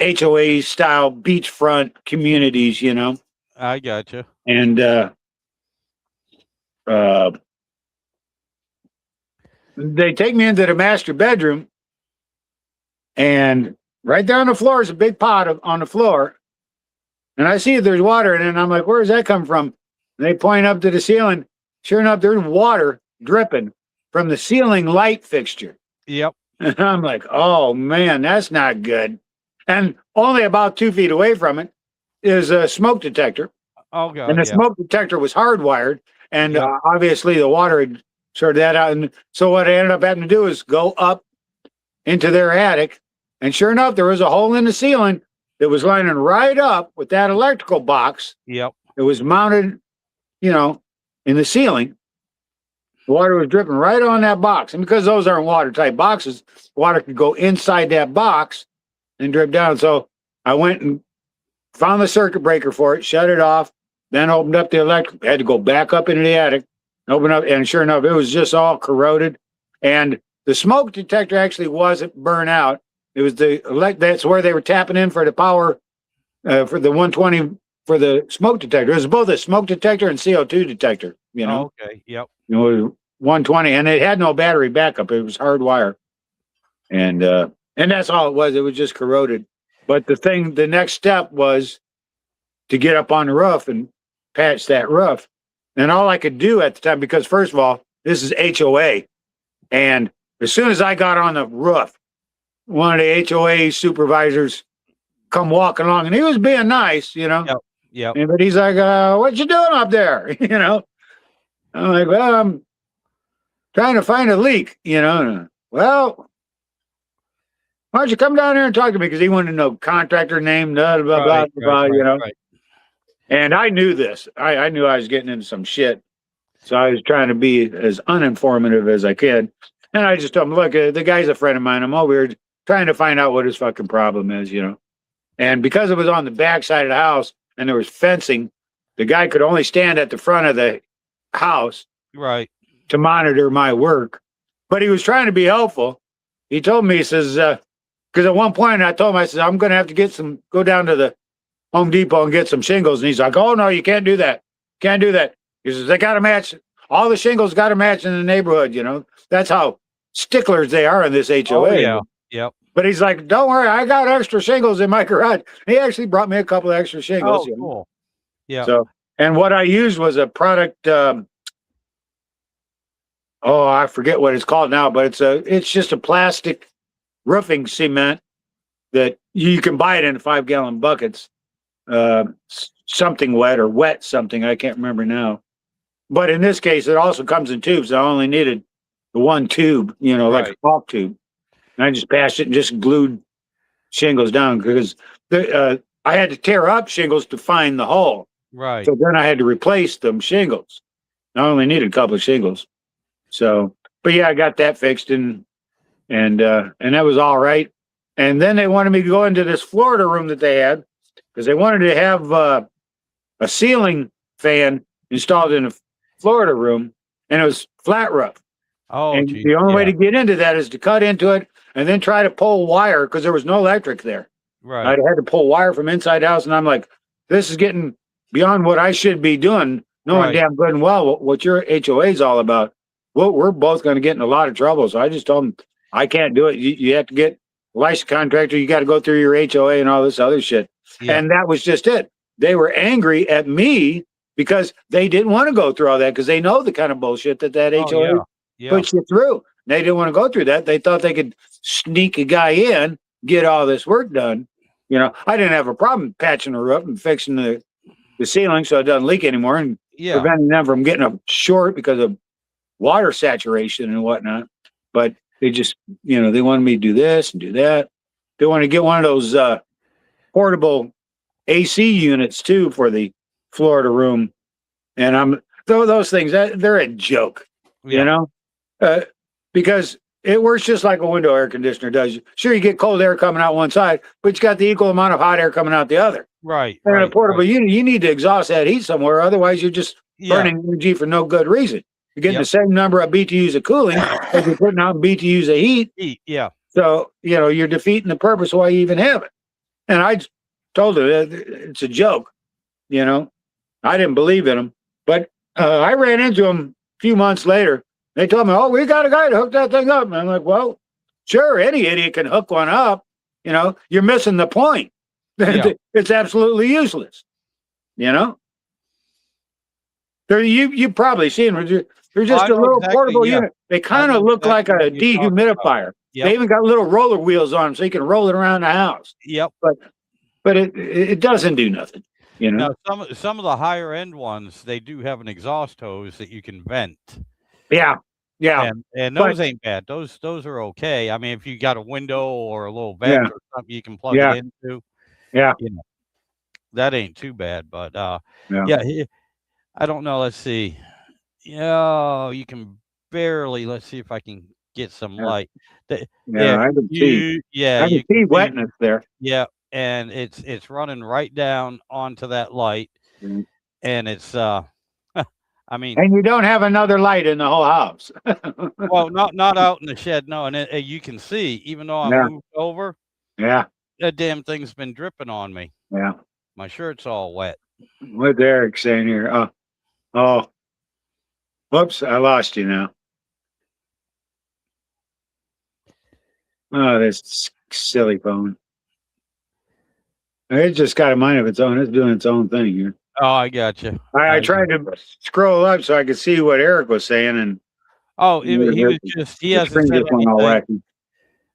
HOA style beachfront communities, you know. I got you. And they take me into the master bedroom, and right there on the floor is a big pot on the floor. And I see there's water in it, and I'm like, where does that come from? And they point up to the ceiling. Sure enough, there's water dripping from the ceiling light fixture. Yep. And I'm like, oh man, that's not good. And only about 2 feet away from it is a smoke detector. Oh God. And the yeah. smoke detector was hardwired. And Yep. obviously the water had sorted that out. And so what I ended up having to do is go up into their attic. And sure enough, there was a hole in the ceiling that was lining right up with that electrical box. Yep. It was mounted, you know, in the ceiling. The water was dripping right on that box. And because those aren't watertight boxes, water could go inside that box and drip down. So I went and found the circuit breaker for it, shut it off, then opened up the electric, had to go back up into the attic, open up, and sure enough, it was just all corroded. And the smoke detector actually wasn't burnt out. It was that's where they were tapping in for the power for the 120 for the smoke detector. It was both a smoke detector and CO2 detector, you know. Okay. Yep. It was 120, and it had no battery backup. It was hardwire, and that's all it was. It was just corroded. But the next step was to get up on the roof and patch that roof. And all I could do at the time, because first of all, this is HOA. And as soon as I got on the roof, one of the HOA supervisors come walking along, and he was being nice, you know. Yep. Yep. But he's like, what you doing up there? You know, I'm like, well, I'm trying to find a leak, you know. And, well, why don't you come down here and talk to me? Because he wanted to know contractor name, blah, blah, blah, blah, you know. Right. And I knew this. I knew I was getting into some shit. So I was trying to be as uninformative as I could. And I just told him, look, the guy's a friend of mine. I'm over here trying to find out what his fucking problem is, you know. And because it was on the back side of the house and there was fencing, the guy could only stand at the front of the house Right. to monitor my work. But he was trying to be helpful. He told me, he says, because at one point I told him, I said, I'm going to have to go down to the Home Depot and get some shingles. And he's like, oh, no, you can't do that. Can't do that. He says, they got to match. All the shingles got to match in the neighborhood, you know. That's how sticklers they are in this HOA. Oh, yeah. Yep. But he's like, don't worry, I got extra shingles in my garage. He actually brought me a couple of extra shingles. Oh, you know? cool. Yeah. So, and what I used was a product, I forget what it's called now, but it's just a plastic roofing cement that you can buy it in 5-gallon buckets. Something wet or wet something, I can't remember now. But in this case, it also comes in tubes. I only needed the one tube, you know, like a caulk tube. And I just passed it and just glued shingles down because I had to tear up shingles to find the hole. Right. So then I had to replace them shingles. I only needed a couple of shingles. So, but yeah, I got that fixed and that was all right. And then they wanted me to go into this Florida room that they had because they wanted to have a ceiling fan installed in a Florida room, and it was flat roof. Oh, and geez. the only way Yeah. to get into that is to cut into it and then try to pull wire because there was no electric there. Right. I had to pull wire from inside the house, and I'm like, this is getting beyond what I should be doing, knowing Right. damn good and well what your HOA is all about. Well, we're both going to get in a lot of trouble. So I just told them, I can't do it. You have to get a licensed contractor. You got to go through your HOA and all this other shit. Yeah. And that was just it. They were angry at me because they didn't want to go through all that because they know the kind of bullshit that Oh, HOA yeah. Yeah. puts you through. They didn't want to go through that. They thought they could sneak a guy in, get all this work done. You know, I didn't have a problem patching the roof and fixing the ceiling so it doesn't leak anymore and Yeah. preventing them from getting a short because of water saturation and whatnot. But they just, you know, they wanted me to do this and do that. They want to get one of those portable AC units too for the Florida room. And those things, they're a joke, Yeah. you know, because it works just like a window air conditioner does. Sure, you get cold air coming out one side, but you got the equal amount of hot air coming out the other. Right. And Right. a portable Right. unit, you need to exhaust that heat somewhere. Otherwise, you're just Yeah. burning energy for no good reason. You're getting Yep. the same number of BTUs of cooling as you're putting out BTUs of heat. Yeah. So, you know, you're defeating the purpose why you even have it. And I told her it's a joke, you know. I didn't believe in them. But I ran into them a few months later. They told me, oh, we got a guy to hook that thing up. And I'm like, well, sure, any idiot can hook one up. You know, you're missing the point. Yeah. It's absolutely useless. You know? You've probably seen them. They're just I a know little exactly, portable yeah. unit. They kind know of look like exactly a what you're talking about. dehumidifier. Yep. They even got little roller wheels on them so you can roll it around the house. Yep. But it doesn't do nothing, you know? Now, some of the higher end ones, they do have an exhaust hose that you can vent. Yeah. Yeah. And But- those ain't bad. Those are okay. I mean, if you got a window or a little Yeah. vent or something you can plug Yeah. it into, Yeah. you know, that ain't too bad. But Yeah. yeah, I don't know. Let's see. Yeah, you can barely. Let's see if I can get some Yeah. light. Yeah. I can see. Yeah, I can see wetness there. Yeah, and it's running right down onto that light, Mhm. and it's I mean, And you don't have another light in the whole house. well, not out in the shed, no, and you can see, even though I Yeah. moved over, Yeah. that damn thing's been dripping on me. Yeah. My shirt's all wet. What's Eric saying here? Oh. Whoops, I lost you now. Oh, this silly phone. It just got a mind of its own. It's doing its own thing here. Oh, I got you. I tried to scroll up so I could see what Eric was saying, and Oh, he was just he The hasn't screen said just went all anything wacky.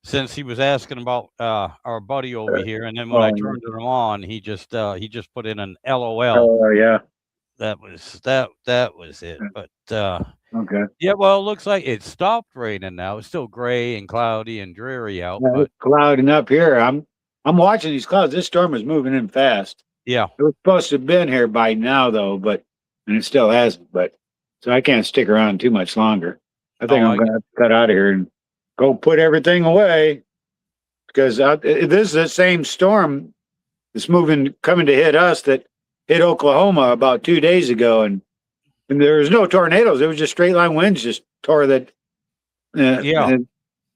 since he was asking about our buddy over here, and then when I Oh, turned him on, he just put in an LOL. oh, yeah. That was it. But Okay. yeah, well, it looks like it stopped raining now. It's still gray and cloudy and dreary out, Yeah, but it's clouding up here. I'm watching these clouds. This storm is moving in fast. yeah. It was supposed to have been here by now, though, and it still hasn't. But so I can't stick around too much longer. I think Oh, I'm going to have to cut out of here and go put everything away because this is the same storm that's coming to hit us that hit Oklahoma about 2 days ago, and there was no tornadoes. It was just straight line winds just tore yeah.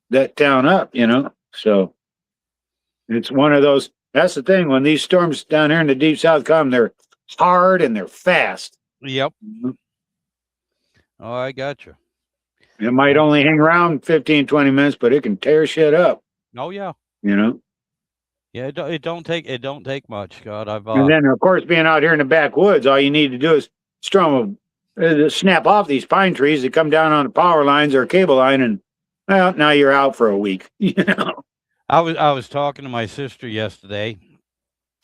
that town up. So it's one of those. That's the thing when these storms down here in the deep south come, they're hard and they're fast. Yep. Oh, I got you. It might only hang around 15, 20 minutes, but it can tear shit up. Oh yeah. Yeah, it don't take much. God, I've and then of course being out here in the backwoods, all you need to do is snap off these pine trees that come down on the power lines or cable line, and well, now you're out for a week. I was talking to my sister yesterday,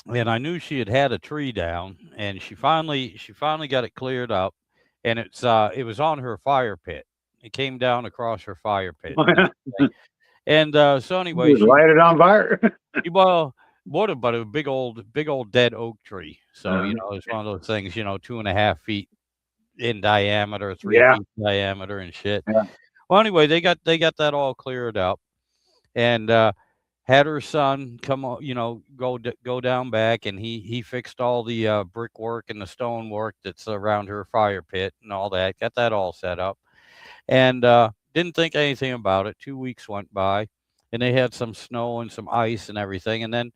and I knew she had a tree down, and she finally got it cleared up, and it was on her fire pit. It came down across her fire pit. And so anyway, Just light it on fire. well, but a big old dead oak tree. So it's one of those things. 2.5 feet in diameter, 3 feet in diameter, and shit. Yeah. Well, anyway, they got that all cleared up, and had her son come, go down back, and he fixed all the brickwork and the stonework that's around her fire pit and all that. Got that all set up, and didn't think anything about it. 2 weeks went by, and they had some snow and some ice and everything, and then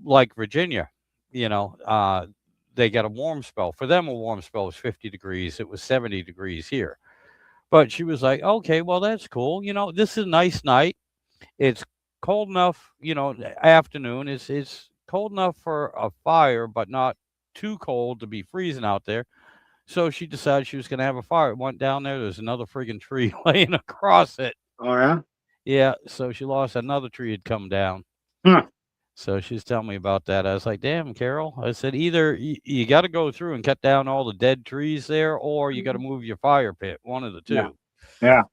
like Virginia, they got a warm spell. For them, a warm spell was 50 degrees. It was 70 degrees here. But she was like, okay, well, that's cool. This is a nice night. It's cold enough, afternoon. It's cold enough for a fire, but not too cold to be freezing out there. So she decided she was going to have a fire. Went down there. There's another friggin' tree laying across it. Oh, yeah? Yeah. So she lost another tree had come down. Huh. So she's telling me about that. I was like, damn, Carol. I said, either you got to go through and cut down all the dead trees there, or you got to move your fire pit. One of the two. Yeah.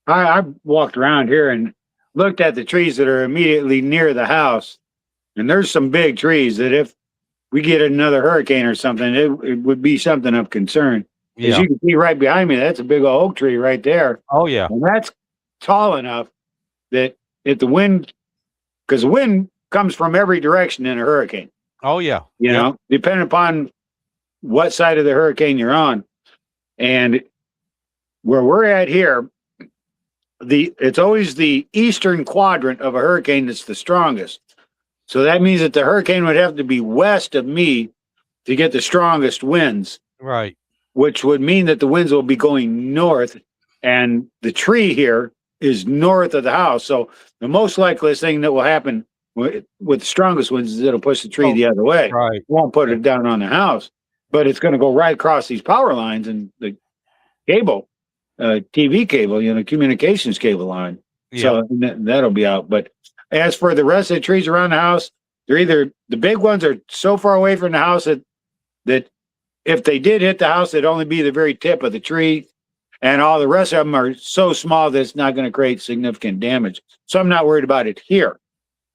I walked around here and looked at the trees that are immediately near the house, and there's some big trees that if we get another hurricane or something, it would be something of concern. As Yeah. you can see right behind me, that's a big old oak tree right there. Oh, yeah. And that's tall enough that if the wind, because the wind comes from every direction in a hurricane, Oh, yeah. depending upon what side of the hurricane you're on. And where we're at here, it's always the eastern quadrant of a hurricane that's the strongest. So that means that the hurricane would have to be west of me to get the strongest winds, Right. which would mean that the winds will be going north, and the tree here is north of the house. So the most likeliest thing that will happen with the strongest winds is it'll push the tree the other way. Right. Won't put it down on the house, but it's going to go right across these power lines and the cable, TV cable, communications cable line. Yeah. So that'll be out. But as for the rest of the trees around the house, they're either the big ones are so far away from the house that if they did hit the house, it'd only be the very tip of the tree. And all the rest of them are so small that it's not going to create significant damage. So I'm not worried about it here.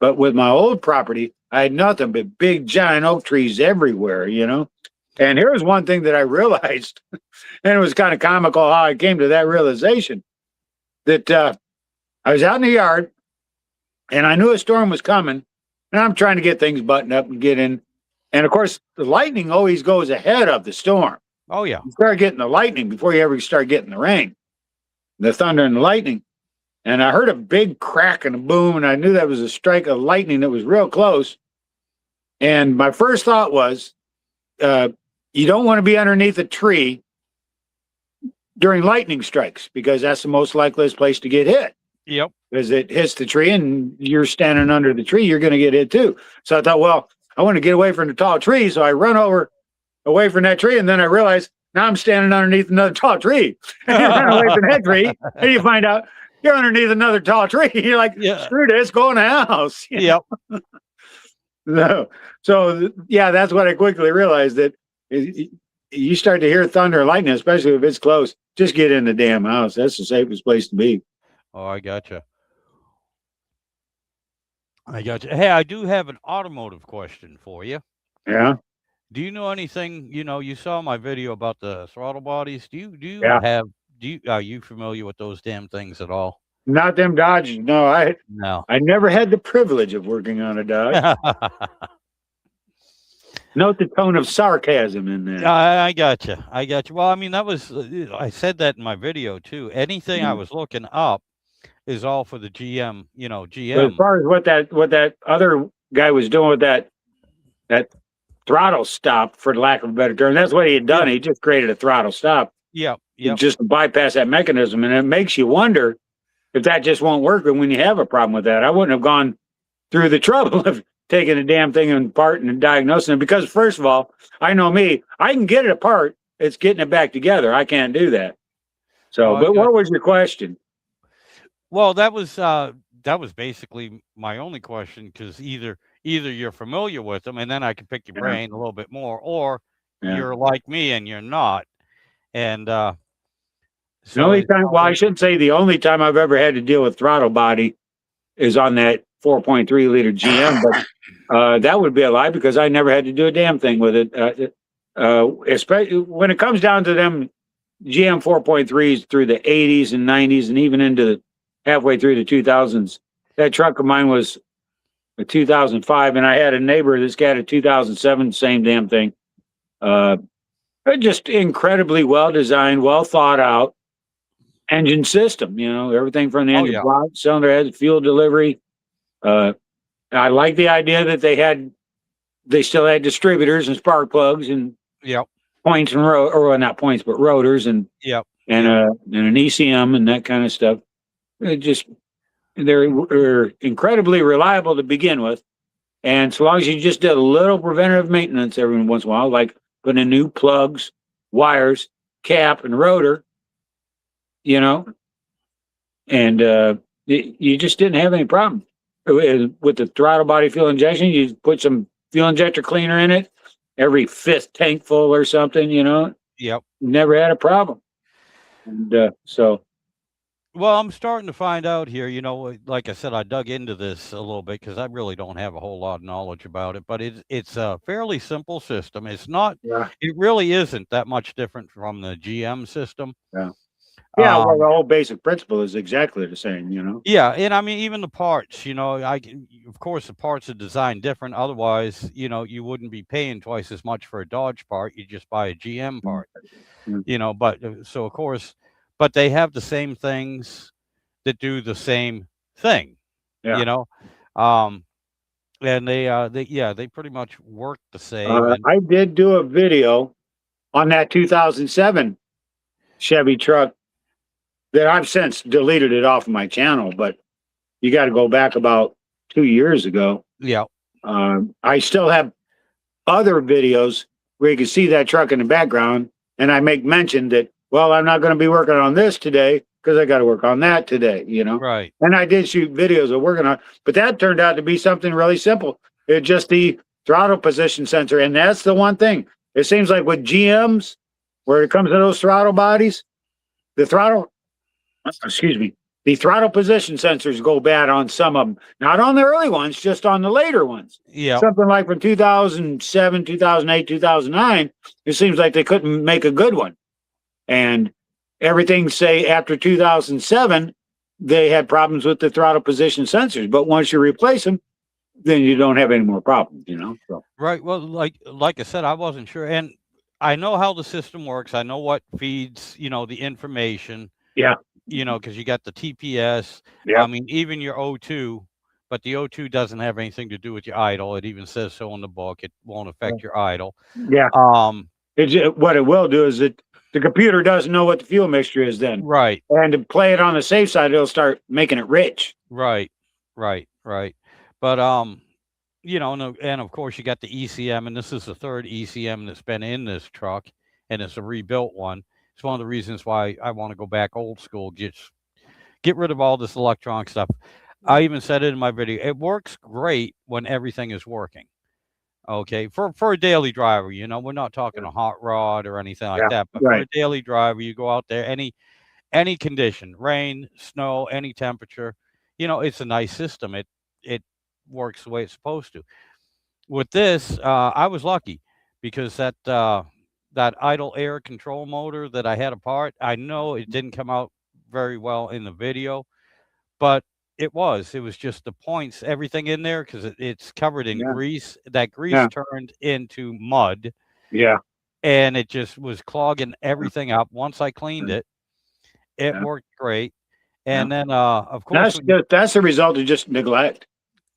But with my old property, I had nothing but big giant oak trees everywhere, And here's one thing that I realized, and it was kind of comical how I came to that realization, that I was out in the yard and I knew a storm was coming, and I'm trying to get things buttoned up and get in. And of course, the lightning always goes ahead of the storm. Oh, yeah. You start getting the lightning before you ever start getting the rain, the thunder and the lightning. And I heard a big crack and a boom, and I knew that was a strike of lightning that was real close. And my first thought was, you don't want to be underneath a tree during lightning strikes, because that's the most likeliest place to get hit. Yep. Because it hits the tree and you're standing under the tree, you're going to get hit too. So I thought, well, I want to get away from the tall tree. So I run away from that tree. And then I realized Now I'm standing underneath another tall tree. And you run away from that tree, and you find out you're underneath another tall tree. You're like, Yeah. screw this, go in the house. Yep. Yeah, that's what I quickly realized that you start to hear thunder and lightning, especially if it's close. Just get in the damn house. That's the safest place to be. Oh, I gotcha. I gotcha. Hey, I do have an automotive question for you. Yeah, Do you know anything? You saw my video about the throttle bodies. yeah. Are you familiar with those damn things at all? Not them Dodges. No, No. I never had the privilege of working on a Dodge. Note the tone of sarcasm in there. I gotcha. I gotcha. Well, I mean, that was I said that in my video too. Anything I Mhm. was looking up is all for the GM. But as GM. far as what that other guy was doing with that throttle stop, for lack of a better term, that's what he had done. Yeah. He just created a throttle stop Yep. Yep. just to bypass that mechanism, and it makes you wonder if that just won't work. And when you have a problem with that, I wouldn't have gone through the trouble of taking the damn thing apart and diagnosing it, because first of all, I know me, I can get it apart. It's getting it back together. I can't do that. So, Oh, I but got. what was your question? Well, that was basically my only question, because either you're familiar with them, and then I can pick your Yeah, brain a little bit more, or yeah. you're like me and you're not. And The so only it's time, well, I shouldn't say the only time I've ever had to deal with throttle body is on that 4.3 liter GM, but that would be a lie, because I never had to do a damn thing with it. Especially when it comes down to them GM 4.3s through the 80s and 90s and even into halfway through the 2000s. That truck of mine was a 2005, and I had a neighbor that's got a 2007, same damn thing. Just incredibly well designed, well thought out engine system. Everything from the oh engine yeah, block, cylinder head, fuel delivery. Uh, I like the idea that they still had distributors and spark plugs and yep, points and not points, but rotors and yep, and yep, an ECM and that kind of stuff. They're incredibly reliable to begin with, and so long as you just did a little preventative maintenance every once in a while, like putting in new plugs, wires, cap, and rotor, you know, and you just didn't have any problem with the throttle body fuel injection. You put some fuel injector cleaner in it every fifth tank full or something, yep. never had a problem. And so, Well, I'm starting to find out here, like I said, I dug into this a little bit because I really don't have a whole lot of knowledge about it, but it's a fairly simple system. yeah, It really isn't that much different from the GM system. yeah. Yeah, well, the Um, whole basic principle is exactly the same. yeah, and I mean, even the parts, of course, the parts are designed different. Otherwise, you wouldn't be paying twice as much for a Dodge part. You just buy a GM part, Mhm. but so of course, but they have the same things that do the same thing, Yeah. you know, um, and they pretty much work the same. And I did do a video on that 2007 Chevy truck that I've since deleted it off of my channel, but you got to go back about 2 years ago. yeah, I still have other videos where you can see that truck in the background, and I make mention that, well, I'm not going to be working on this today because I got to work on that today. right, And I did shoot videos of working on, but that turned out to be something really simple. It's just the throttle position sensor, and that's the one thing. It seems like with GMs, where it comes to those throttle bodies, the the throttle position sensors go bad on some of them. Not on the early ones, just on the later ones. yeah, Something like from 2007, 2008, 2009, it seems like they couldn't make a good one. And everything, say, after 2007, they had problems with the throttle position sensors. But once you replace them, then you don't have any more problems. So, right. Well, like I said, I wasn't sure, and I know how the system works. I know what feeds, the information. yeah, Because you got the TPS. yeah, I mean, even your O2, but the O2 doesn't have anything to do with your idle. It even says so in the book. It won't affect your idle. yeah. Um, What it will do is that the computer doesn't know what the fuel mixture is then. right, And to play it on the safe side, it'll start making it rich. right, right. But and of course you got the ECM, and this is the third ECM that's been in this truck, and it's a rebuilt one. It's one of the reasons why I want to go back old school, get rid of all this electronic stuff. I even said it in my video. It works great when everything is working. Okay, for a daily driver, we're not talking a hot rod or anything like Yeah, that, but for right. a daily driver, you go out there, any condition, rain, snow, any temperature, it's a nice system. It works the way it's supposed to. With this, I was lucky because that idle air control motor that I had apart, I know it didn't come out very well in the video, but it was just the points, everything in there, because it's covered in Yeah, grease. That grease yeah, turned into mud, yeah, and it just was clogging everything up. Once I cleaned yeah, it, it yeah. worked great. Yeah. And then, of course, when you That's the result of just neglect,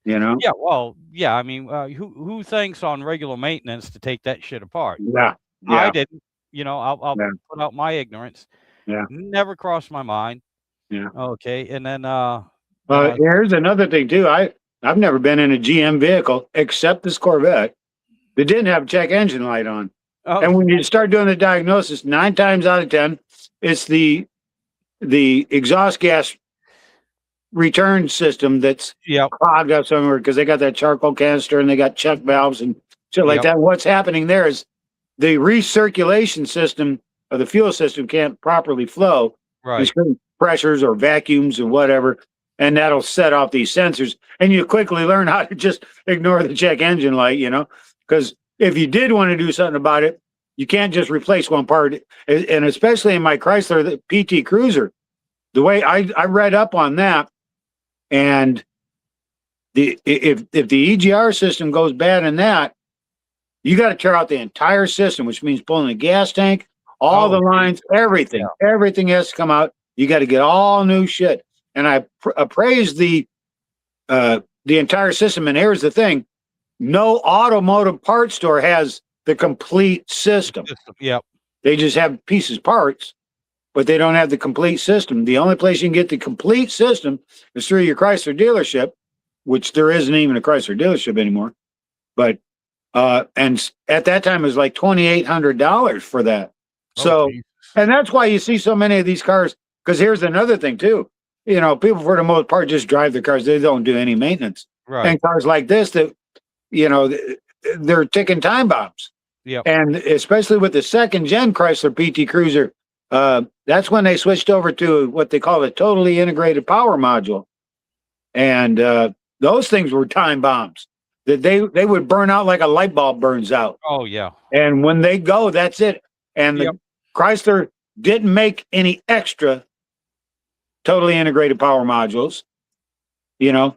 you know? yeah, well, yeah, I mean, who thinks on regular maintenance to take that shit apart? Yeah, I yeah, didn't. I'll yeah, put out my ignorance. yeah, Never crossed my mind. yeah. Okay, and then, uh, Here's another thing too. I've never been in a GM vehicle except this Corvette that didn't have a check engine light on. oh, And when you start doing the diagnosis, 9 times out of 10, it's the exhaust gas return system that's yep, clogged up somewhere because they got that charcoal canister and they got check valves and shit like yep, that. What's happening there is the recirculation system of the fuel system can't properly flow. There's right, certain pressures or vacuums or whatever, and that'll set off these sensors. And you quickly learn how to just ignore the check engine light, because if you did want to do something about it, you can't just replace one part. And especially in my Chrysler the PT Cruiser, the way I read up on that, and if the EGR system goes bad in that, you got to tear out the entire system, which means pulling the gas tank, all oh, the geez, lines, yeah, everything has to come out. You got to get all new shit. And I appraised the entire system. And here's the thing: no automotive parts store has the complete system. yep, They just have pieces, parts, but they don't have the complete system. The only place you can get the complete system is through your Chrysler dealership, which there isn't even a Chrysler dealership anymore. But and at that time it was like $2,800 for that. oh, So, geez, and that's why you see so many of these cars. Because here's another thing too. People for the most part just drive their cars. They don't do any maintenance. right, And cars like this that, you know, they're ticking time bombs. yep, And especially with the second gen Chrysler PT Cruiser, that's when they switched over to what they call a totally integrated power module. And those things were time bombs that they would burn out like a light bulb burns out. oh, yeah, And when they go, that's it. And yep, the Chrysler didn't make any extra totally integrated power modules. You know,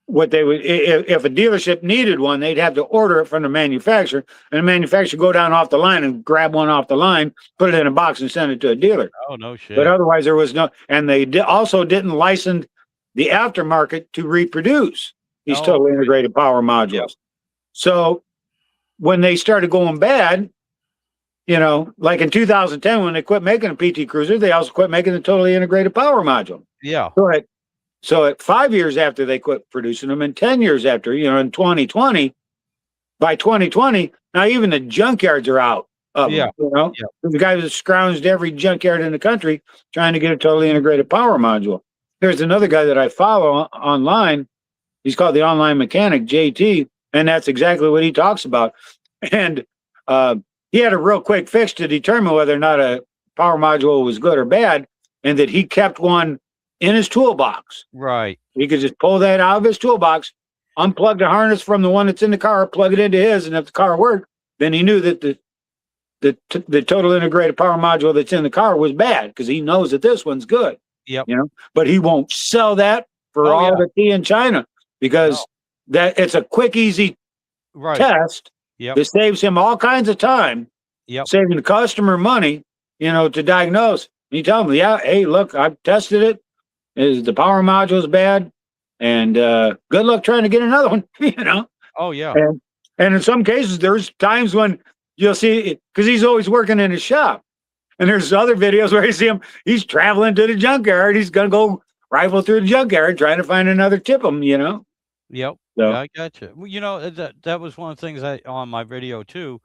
what they would, if a dealership needed one, they'd have to order it from the manufacturer, and the manufacturer go down off the line and grab one off the line, put it in a box, and send it to a dealer. oh, no But shit, otherwise, there was no, and they also didn't license the aftermarket to reproduce these oh, totally integrated power modules. yep, So when they started going bad, like in 2010, when they quit making a PT Cruiser, they also quit making the totally integrated power module. yeah, So at 5 years after they quit producing them, and 10 years after, in 2020, by 2020, now even the junkyards are out of yeah, them. yeah, The guys that scrounged every junkyard in the country trying to get a totally integrated power module. There's another guy that I follow online. He's called the Online Mechanic, JT, and that's exactly what he talks about. And he had a real quick fix to determine whether or not a power module was good or bad, and that he kept one in his toolbox. right, He could just pull that out of his toolbox, unplug the harness from the one that's in the car, plug it into his, and if the car worked, then he knew that the total integrated power module that's in the car was bad, because he knows that this one's good. yep, But he won't sell that for oh, all yeah, the tea in China, because no, that it's a quick, easy right, test yep, that saves him all kinds of time, yep, saving the customer money, to diagnose. You tell them, yeah, hey, look, I've tested it. Is the power module is bad, and good luck trying to get another one. oh, yeah, And in some cases, there's times when you'll see, because he's always working in his shop, and there's other videos where you see him. He's traveling to the junkyard. He's gonna go rifle through the junkyard trying to find another Tipham. yep, So yeah, I gotcha. Well, that was one of the things on my video too.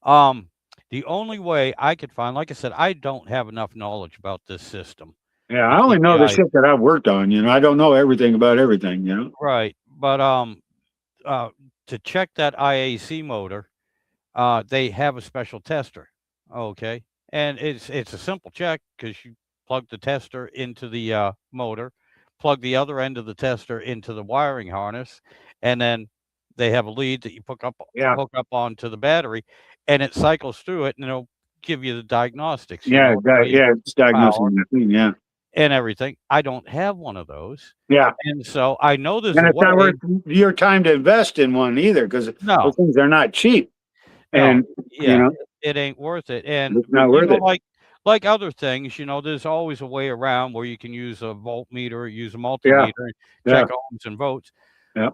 Um, The only way I could find, like I said, I don't have enough knowledge about this system, Yeah, the I only know the API, shit that I've worked on. I don't know everything about everything. right? But uh, to check that IAC motor, they have a special tester. Okay, and it's a simple check because you plug the tester into the motor, plug the other end of the tester into the wiring harness, and then they have a lead that you Yeah, hook up onto the battery, and it cycles through it, and it'll give you the diagnostics. yeah, Tell you yeah. It's power diagnosing the thing. Yeah, and everything. I don't have one of those, yeah. and so I know there's And a it's not way. worth your time to invest in one either, because No, those things are not cheap. no, And you yeah, know, it ain't worth it, and, it's not worth it. like other things, there's always a way around where you can use a voltmeter, use a Yeah, multimeter, and yeah, check ohms and volts, yeah,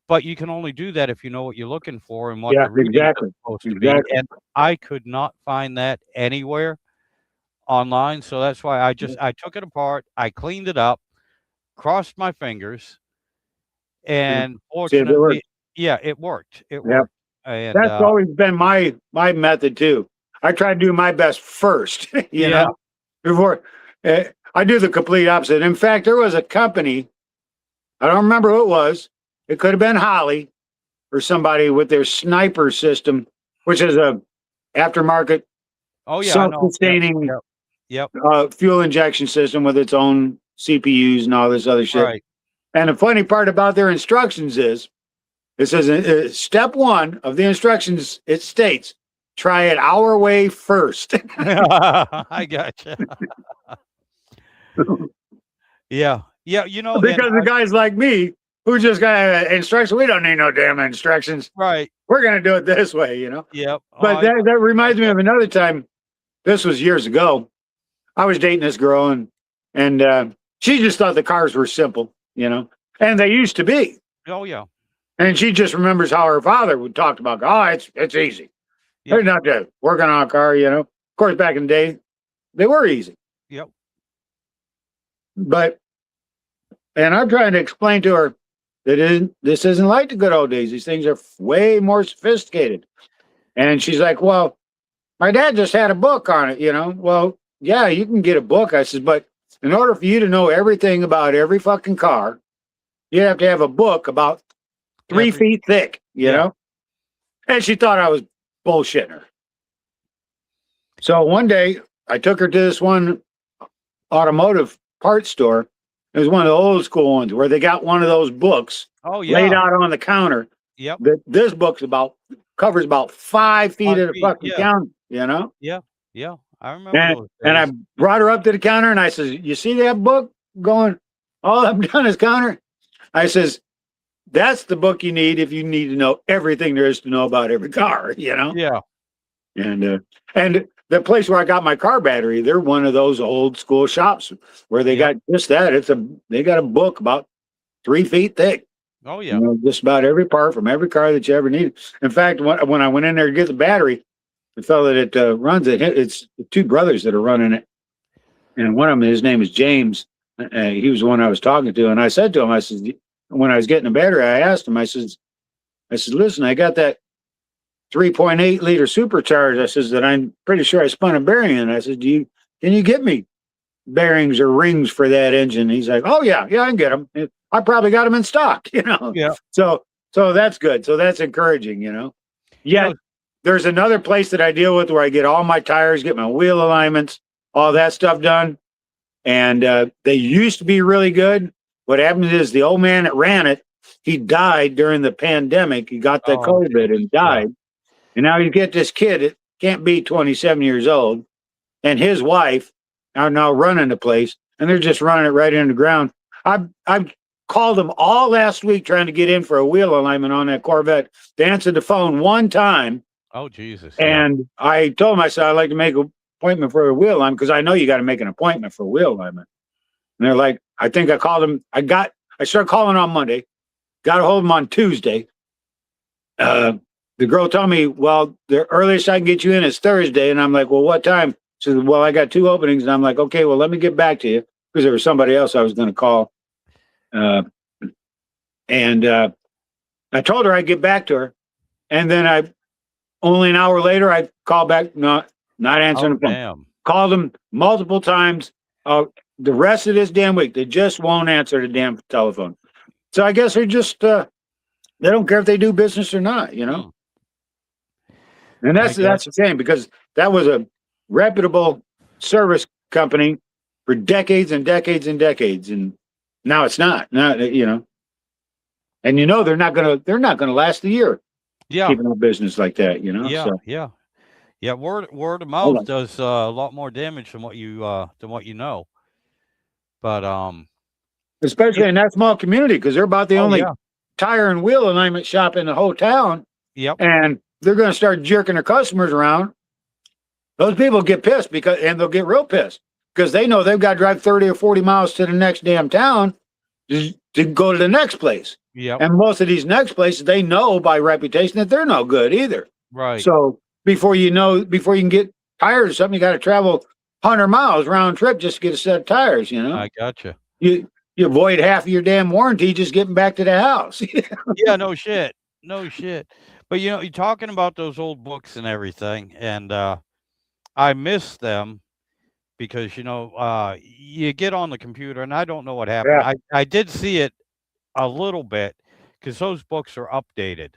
but you can only do that if you know what you're looking for and what yeah. the readings are Exactly, supposed to be, exactly. and I could not find that anywhere online, so that's why I took it apart, I cleaned it up, crossed my fingers, Yeah. and See if it works. fortunately yeah, it Yeah, worked, and, that's always been my method too. I try to do my best first. yeah, Before I do the complete opposite. In fact, there was a company. I don't remember who it was. It could have been Holly or somebody with their sniper system, which is a aftermarket oh, yeah, I know, yep, self-sustaining yep, yep, fuel injection system with its own CPUs and all this other shit. right. And the funny part about their instructions is it says step one of the instructions, it states, try it our way first. I gotcha. Yeah. Yeah, and Because the guys like me who just got instructions, we don't need no damn instructions. right. We're going to do it this way. Yep. Oh, But that I reminds me get of another time. This was years ago. I was dating this girl, and she just thought the cars were simple, and they used to be. oh, yeah. And she just remembers how her father would talk about, oh, it's easy. Yep. There's not that working on a car. Of course, back in the day, they were easy. Yep. But, and I'm trying to explain to her that this isn't like the good old days. These things are way more sophisticated. And she's like, well, my dad just had a book on it. Well, yeah, you can get a book. I said, but in order for you to know everything about every fucking car, you have to have a book about 3 feet thick, you Yeah. know? And she thought I was bullshitting her. So one day I took her to this one automotive parts store. It was one of the old school ones where they got one of those books Oh, laid yeah. out on the counter. Yep. This book's covers about 5 feet 5 of the feet, fucking yeah. counter. Yeah. Yeah. I remember And, those and I days. brought her up to the counter and I says, you see that book going all up and down this counter? I says, that's the book you need if you need to know everything there is to know about every car. Yeah. And the place where I got my car battery, they're one of those old school shops where they Yep. got just that. They got a book about 3 feet thick. Oh, yeah. Just about every part from every car that you ever needed. In fact, when I went in there to get the battery, the fellow that runs it's the two brothers that are running it. And one of them, his name is James. He was the one I was talking to. And I said to him, I said, when I was getting the battery, I asked him, I said, listen, I got that 3.8 liter supercharged. I says that I'm pretty sure I spun a bearing in. I said, can you get me bearings or rings for that engine? He's like, oh yeah, I can get them. I probably got them in stock, Yeah. So that's good. So that's encouraging, Yet there's another place that I deal with where I get all my tires, get my wheel alignments, all that stuff done. And they used to be really good. What happened is the old man that ran it, he died during the pandemic. He got the Oh, COVID and died. And now you get this kid that can't be 27 years old, and his wife are now running the place, and they're just running it right into the ground. I've called them all last week trying to get in for a wheel alignment on that Corvette. They answered the phone one time, Oh, Jesus. Yeah. and I told them, I said, I'd like to make an appointment for a wheel alignment because I know you got to make an appointment for a wheel alignment. And they're like, I think I called them. I started calling on Monday, got a hold of them on Tuesday. The girl told me, well, the earliest I can get you in is Thursday. And I'm like, well, what time? She said, well, I got 2 openings. And I'm like, okay, well, let me get back to you because there was somebody else I was going to call. And I told her I'd get back to her. And then only an hour later, I call back, not answering Oh, the phone. damn. Called them multiple times. The rest of this damn week, they just won't answer the damn telephone. So I guess they're just, they don't care if they do business or not, you know? Hmm. And I that's gotcha. a shame because that was a reputable service company for decades and decades and decades. And now it's not, you know, and they're not gonna last a year Yeah. keeping up business like that, you know? Yeah. So, Yeah. Yeah. Word of hold mouth on. does a lot more damage than what you know. But Especially it, in that small community, because they're about the oh only yeah. tire and wheel alignment shop in the whole town, Yep. and they're going to start jerking their customers around. Those people get pissed and they'll get real pissed because they know they've got to drive 30 or 40 miles to the next damn town to go to the next place. Yep. And most of these next places, they know by reputation that they're no good either. Right. So before you can get tires or something, you got to travel 100 miles round trip just to get a set of tires, you know? I gotcha. You avoid half of your damn warranty just getting back to the house. Yeah. No shit. No shit. But you know, you're talking about those old books and everything, and I miss them because you know you get on the computer, and I don't know what happened. Yeah, I did see it a little bit because those books are updated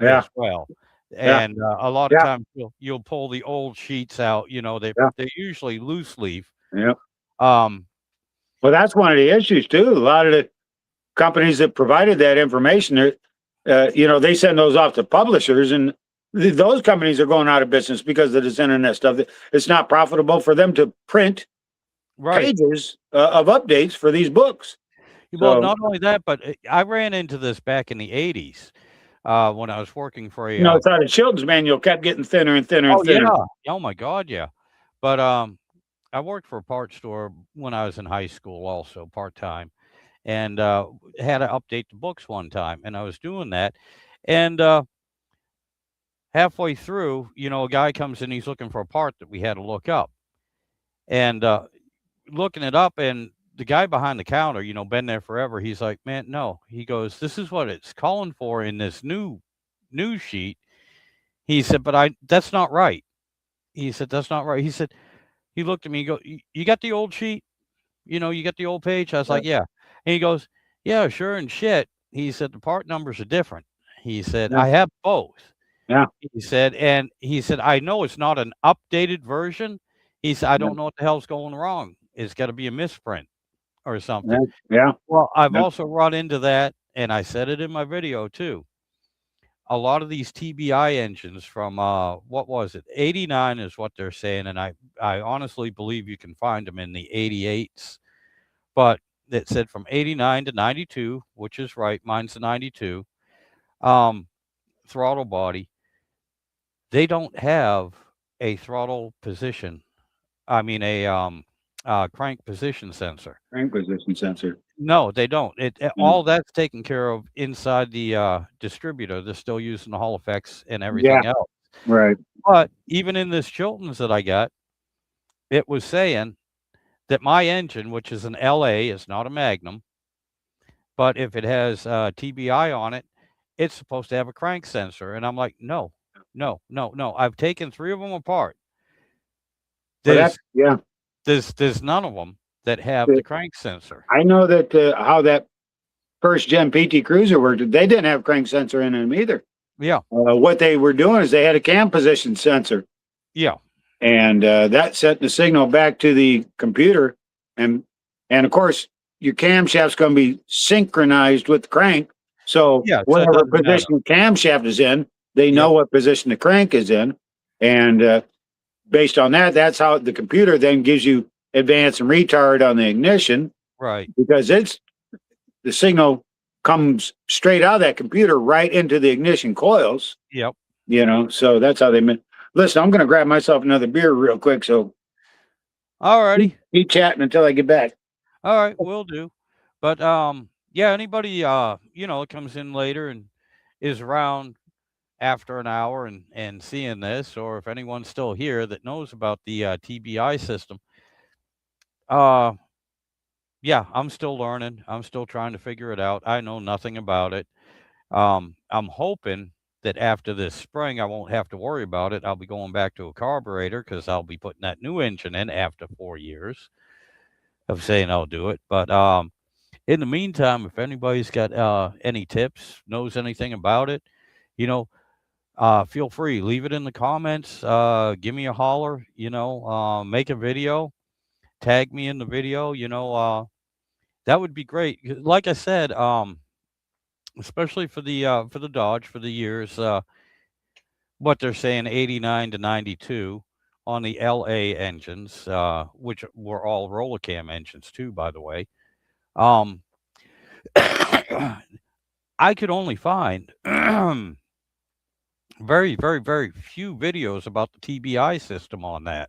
yeah, as well. yeah, And a lot of yeah, times you'll pull the old sheets out. You know, yeah, they're usually loose leaf. yeah. Um, Well, that's one of the issues too. A lot of the companies that provided that information, you know, they send those off to publishers, and those companies are going out of business because of this internet stuff. It's not profitable for them to print right. pages of updates for these books. Well, So, not only that, but I ran into this back in the '80s when I was working for a. you know, it's how the children's manual kept getting thinner and thinner and Oh yeah. thinner. Oh my God, yeah. But I worked for a parts store when I was in high school, also part time, and had to update the books one time, and I was doing that, and halfway through, you know, a guy comes in, he's looking for a part that we had to look up, and looking it up, and the guy behind the counter, you know, been there forever. He's like, "Man, no." He goes, "This is what it's calling for in this new news sheet." He said, "But that's not right." He said, "That's not right." He said, he looked at me, he go, You got the old sheet? You know, you got the old page?" I was Yeah, like, "Yeah." And he goes, "Yeah, sure and shit." He said, "The part numbers are different." He said, yeah, "I have both." yeah, He said, and he said, "I know it's not an updated version." He said, "I yeah, don't know what the hell's going wrong. It's got to be a misprint or yeah, something." yeah, Well, I've yeah. also run into that, and I said it in my video too. A lot of these TBI engines from what was it? 89 is what they're saying, and I honestly believe you can find them in the 88s. But it said from 89 to 92, which is right. Mine's the 92. Um, throttle body. They don't have a throttle position. I mean a crank position sensor. Crank position sensor. No, they don't. Yeah, All that's taken care of inside the distributor. They're still using the Hall effects and yeah, everything else. right. But even in this Chilton's that I got, it was saying that my engine, which is an LA, is not a Magnum, but if it has TBI on it, it's supposed to have a crank sensor. And I'm like, no, no, no, no. I've taken 3 of them apart. Well, that There's yeah. there's none of them that have the crank sensor. I know that how that first gen PT Cruiser worked. They didn't have crank sensor in them either. Yeah, What they were doing is they had a cam position sensor, yeah, and that sent the signal back to the computer, and of course your camshaft's going to be synchronized with the crank. So yeah, so it whatever doesn't matter. position the camshaft is in, they know Yep, what position the crank is in, and based on that, that's how the computer then gives you advance and retard on the ignition right. because the signal comes straight out of that computer right into the ignition coils, Yep. you know. So that's how they meant. Listen, I'm going to grab myself another beer real quick. So Alrighty. keep chatting until I get back. All right, will do. But yeah, anybody you know, that comes in later and is around after an hour and seeing this, or if anyone's still here that knows about the TBI system, uh yeah, I'm still learning. I'm still trying to figure it out. I know nothing about it. I'm hoping that after this spring, I won't have to worry about it. I'll be going back to a carburetor because I'll be putting that new engine in after 4 years of saying I'll do it. But in the meantime, if anybody's got any tips, knows anything about it, you know, feel free, leave it in the comments. Give me a holler, make a video, tag me in the video, that would be great. Like I said, especially for the Dodge for the years, what they're saying 89 to 92 on the LA engines, which were all roller cam engines too, by the way. Um, I could only find very, very, very few videos about the TBI system on that.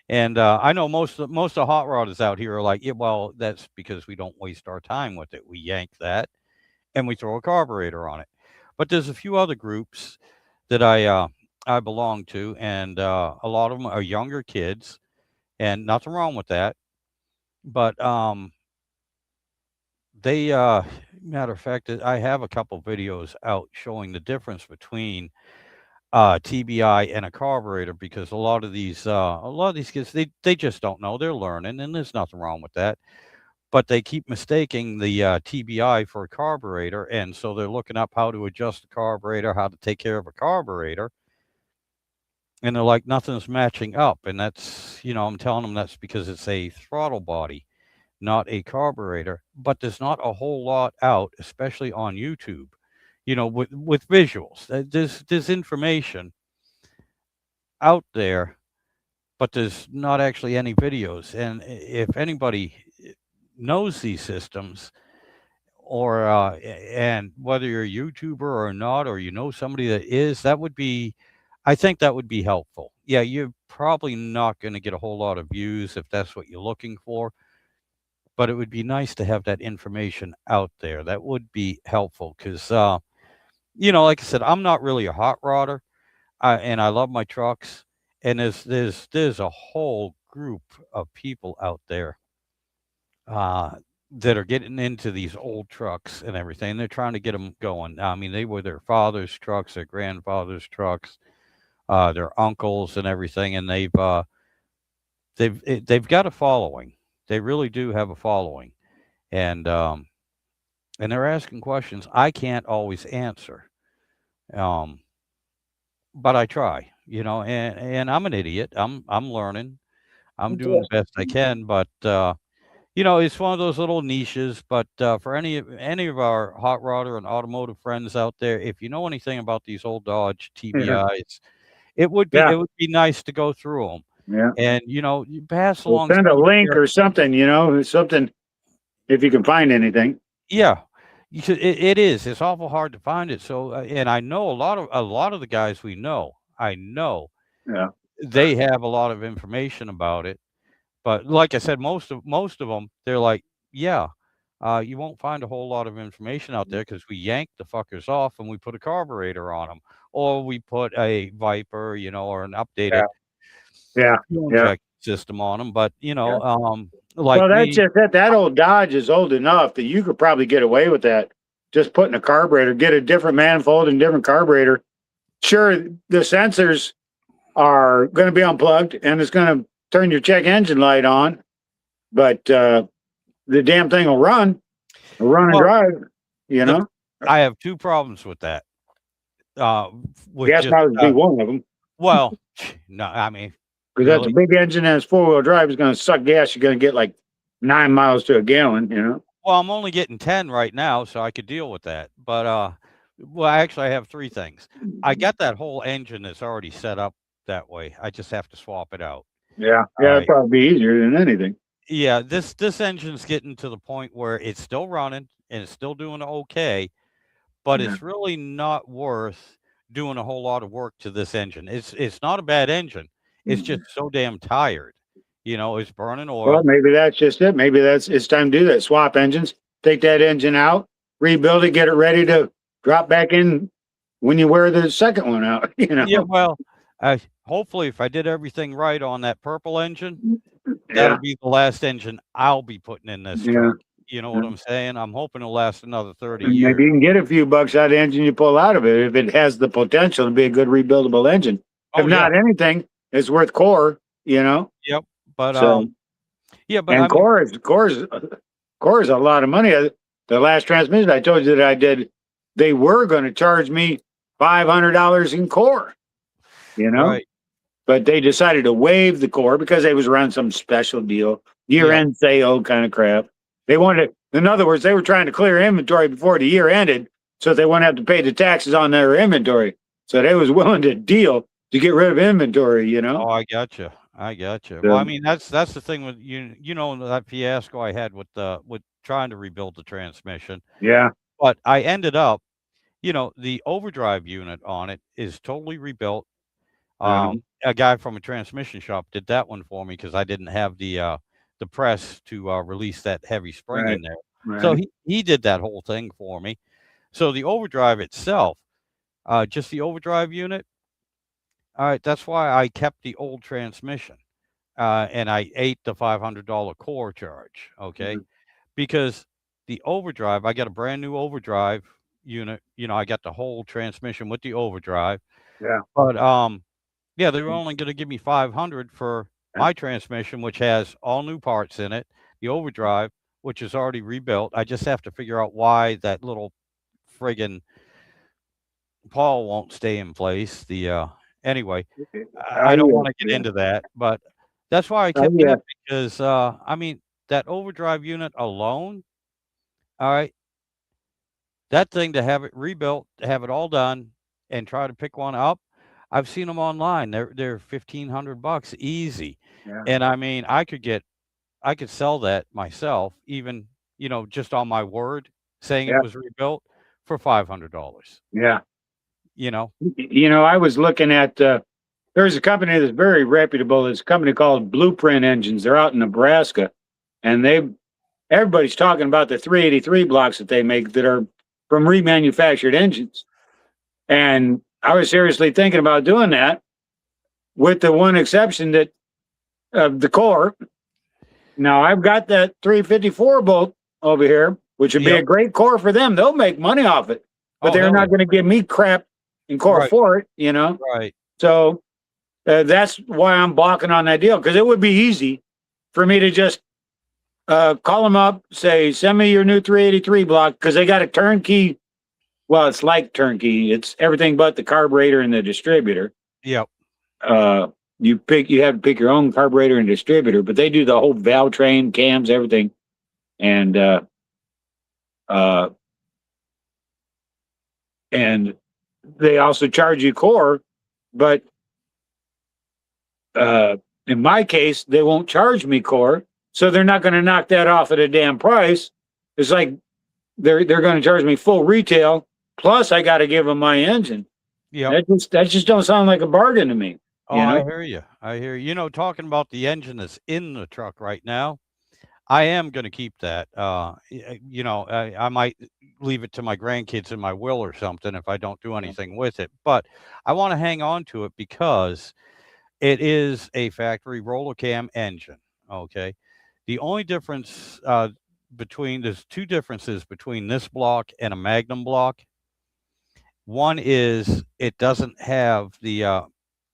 And I know most of hot rodders out here are like, yeah, well, that's because we don't waste our time with it. We yank that and we throw a carburetor on it. But there's a few other groups that I belong to, and a lot of them are younger kids, and nothing wrong with that. But they matter of fact, I have a couple videos out showing the difference between TBI and a carburetor, because a lot of these kids, they just don't know. They're learning, and there's nothing wrong with that. But they keep mistaking the TBI for a carburetor, and so they're looking up how to adjust the carburetor, how to take care of a carburetor, and they're like, nothing's matching up. And that's, I'm telling them that's because it's a throttle body, not a carburetor. But there's not a whole lot out, especially on YouTube, with visuals. There's information out there, but there's not actually any videos. And if anybody knows these systems, or and whether you're a YouTuber or not, or somebody that is, I think that would be helpful. Yeah, you're probably not going to get a whole lot of views if that's what you're looking for, but it would be nice to have that information out there. That would be helpful because, like I said, I'm not really a hot rodder, and I love my trucks. And there's a whole group of people out there that are getting into these old trucks and everything. They're trying to get them going. I mean, they were their father's trucks, their grandfather's trucks, their uncles and everything, and they've got a following. They really do have a following, and they're asking questions I can't always answer, but I try, and I'm an idiot. I'm learning. I'm doing the best I can, but it's one of those little niches. But for any of our hot rodder and automotive friends out there, if you know anything about these old Dodge Yeah. TBIs, it would Yeah. be nice to go through them. Yeah. And you pass We'll along send a some of link your- or something, something, if you can find anything. Yeah, it is. It's awful hard to find it. So, and I know a lot of the guys we know. I know Yeah. they have a lot of information about it. But like I said, most of them, they're like, yeah, you won't find a whole lot of information out there because we yank the fuckers off and we put a carburetor on them, or we put a Viper, or an updated Yeah. fuel Yeah. injection system on them. But Well, that's me, just that old Dodge is old enough that you could probably get away with that. Just putting a carburetor, get a different manifold and different carburetor. Sure, the sensors are going to be unplugged and it's going to turn your check engine light on, but the damn thing will run and Well, drive. I have two problems with that. With Gas just, mileage would be one of them well, no, I mean, because that's a really, big engine and it's four-wheel drive. It's going to suck gas. You're going to get like 9 miles to a gallon. well, I'm only getting 10 right now, so I could deal with that. But well, actually, I have three things. I got that whole engine that's already set up that way. I just have to swap it out. Yeah, All it'd right. probably be easier than anything. Yeah, this engine's getting to the point where it's still running and it's still doing okay, but Yeah. it's really not worth doing a whole lot of work to this engine. It's not a bad engine. It's just so damn tired. It's burning oil. Well, maybe that's just it. Maybe it's time to do that. Swap engines, take that engine out, rebuild it, get it ready to drop back in when you wear the second one out. Yeah, well, hopefully if I did everything right on that purple engine, Yeah. that'll be the last engine I'll be putting in this Yeah. truck. You know what I'm saying? I'm hoping it'll last another 30 Maybe years. you can get a few bucks out of the engine you pull out of it if it has the potential to be a good rebuildable engine. If Oh yeah, not anything, it's worth core, you know? yep. But So, yeah, but I and mean, core is a lot of money. The last transmission I told you that I did, they were going to charge me $500 in core, you know? right? But they decided to waive the core because they was running some special deal, year Yep. end sale kind of crap. They wanted, in other words, they were trying to clear inventory before the year ended, so they wouldn't have to pay the taxes on their inventory. So they was willing to deal to get rid of inventory, you know. Oh, I gotcha. I gotcha. Well, I So, mean, that's the thing with you. You know that fiasco I had with trying to rebuild the transmission, yeah, but I ended up, the overdrive unit on it is totally rebuilt. um, A guy from a transmission shop did that one for me because I didn't have the press to release that heavy spring right, in there. So right, he did that whole thing for me. So the overdrive itself, just the overdrive unit. All right, that's why I kept the old transmission, and I ate the $500 core charge. Okay, mhm, because the overdrive, I got a brand new overdrive unit. I got the whole transmission with the overdrive, yeah, but yeah, they were only going to give me 500 for yeah, my transmission, which has all new parts in it. The overdrive, which is already rebuilt. I just have to figure out why that little friggin' Paul won't stay in place. Anyway, I don't yeah, want to get yeah, into that, but that's why I oh kept yeah, that because I mean that overdrive unit alone. All right, that thing to have it rebuilt, to have it all done, and try to pick one up. I've seen them online. They're $1,500 easy, yeah, and I mean I could sell that myself, even just on my word, saying it yeah, was rebuilt for $500. yeah. You know, You know, I was looking at there's a company that's very reputable. It's a company called Blueprint Engines. They're out in Nebraska, and everybody's talking about the 383 blocks that they make that are from remanufactured engines. And I was seriously thinking about doing that, with the one exception that the core. Now I've got that 354 bolt over here, which would be yep. a great core for them. They'll make money off it, but Oh they're hell not yeah, going to give me crap in core right, for it, you know? right. So that's why I'm balking on that deal, because it would be easy for me to just call them up, say, send me your new 383 block, because they got a turnkey. Well, it's like turnkey. It's everything but the carburetor and the distributor. Yep. Uh, you have to pick your own carburetor and distributor, but they do the whole valve train, cams, everything. And uh, and they also charge you core, but uh, in my case, they won't charge me core, so they're not going to knock that off at a damn price. It's like they're going to charge me full retail, plus I got to give them my engine. Yep. That just don't sound like a bargain to me. Oh, You I know? hear you. I hear you. Talking about the engine that's in the truck right now, I am going to keep that. I might leave it to my grandkids in my will or something if I don't do anything with it. But I want to hang on to it because it is a factory roller cam engine. Okay. The only difference there's two differences between this block and a Magnum block. One is it doesn't have the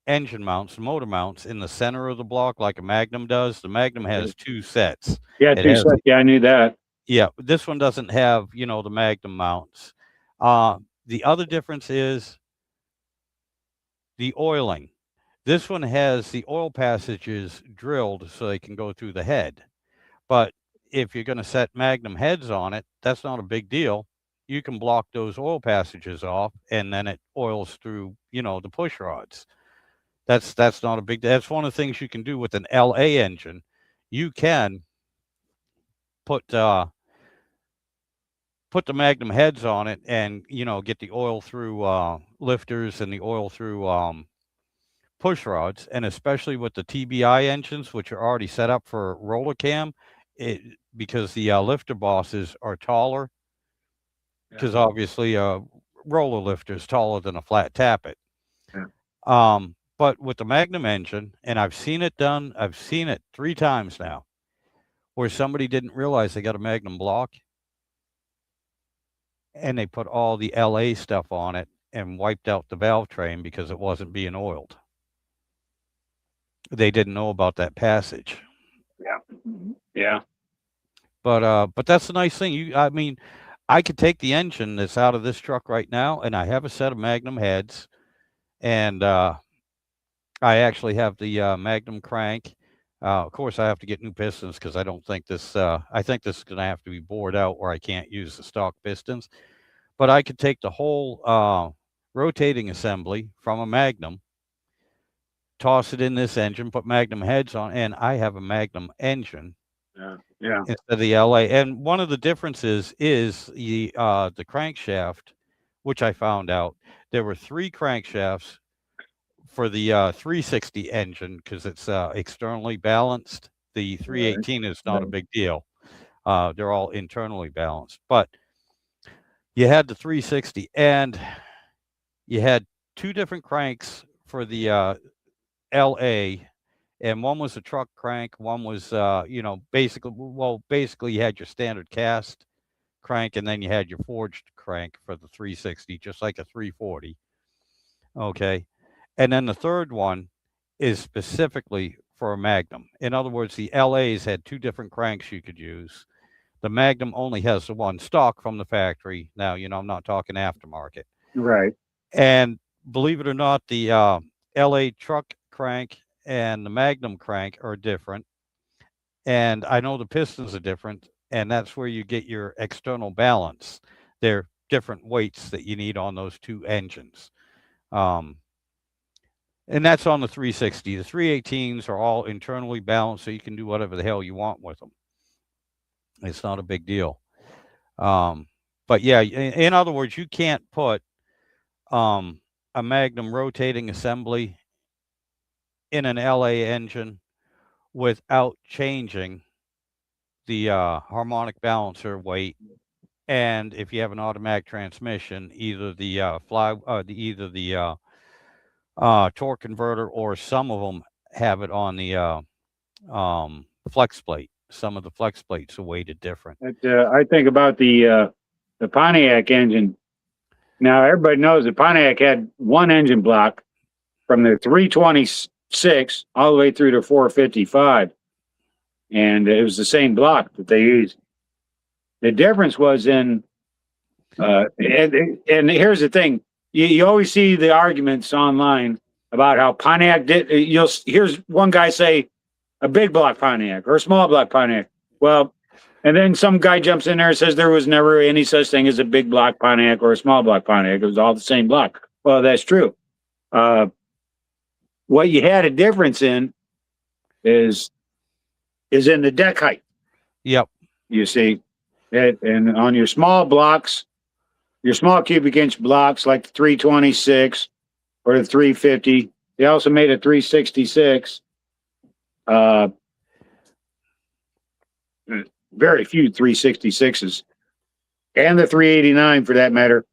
engine mounts, motor mounts in the center of the block like a Magnum does. The Magnum has two sets. Yeah, It two has, sets. Yeah, I knew that. yeah, this one doesn't have, the Magnum mounts. The other difference is the oiling. This one has the oil passages drilled so they can go through the head. But if you're going to set Magnum heads on it, that's not a big deal. You can block those oil passages off and then it oils through, the push rods. That's not a big. That's one of the things you can do with an LA engine. You can put put the Magnum heads on it, and get the oil through lifters and the oil through push rods, and especially with the TBI engines, which are already set up for roller cam, because the lifter bosses are taller. Yeah, Because obviously, a roller lifter is taller than a flat tappet. yeah. But with the Magnum engine, and I've seen it done, I've seen it 3 times now. where somebody didn't realize they got a Magnum block and they put all the LA stuff on it and wiped out the valve train because it wasn't being oiled. They didn't know about that passage. Yeah. Yeah. But that's the nice thing. I mean, I could take the engine that's out of this truck right now, and I have a set of Magnum heads, and I actually have the Magnum crank. Of course, I have to get new pistons because I don't think this. I think this is going to have to be bored out, where I can't use the stock pistons. But I could take the whole rotating assembly from a Magnum, toss it in this engine, put Magnum heads on, and I have a Magnum engine. Yeah. Instead of the LA. And one of the differences is the crankshaft, which I found out there were 3 crankshafts for the 360 engine because it's externally balanced. The 318 is not a big deal. They're all internally balanced. But you had the 360 and you had 2 different cranks for the LA, and one was a truck crank, one was basically you had your standard cast crank, and then you had your forged crank for the 360, just like a 340. Okay. And then the third one is specifically for a Magnum. In other words, the LAs had 2 different cranks you could use. The Magnum only has the one stock from the factory. Now, I'm not talking aftermarket. Right. And believe it or not, the LA truck crank and the Magnum crank are different. And I know the pistons are different, and that's where you get your external balance. They're different weights that you need on those 2 engines. And that's on the 360. The 318s are all internally balanced, so you can do whatever the hell you want with them. It's not a big deal. But yeah, in other words, you can't put a Magnum rotating assembly in an LA engine without changing the harmonic balancer weight. And if you have an automatic transmission, either the torque converter, or some of them have it on the flex plate. Some of the flex plates are weighted different. I think about the Pontiac engine. Now everybody knows that Pontiac had one engine block from the 326 all the way through to 455, and it was the same block that they used. The difference was in, and here's the thing: you always see the arguments online about how Pontiac did. Here's one guy say a big block Pontiac or a small block Pontiac. Well, and then some guy jumps in there and says there was never any such thing as a big block Pontiac or a small block Pontiac. It was all the same block. Well, that's true. What you had a difference in is in the deck height. Yep. You see, and on your small blocks, your small cubic inch blocks like the 326 or the 350, they also made a 366. Very few 366s, and the 389 for that matter.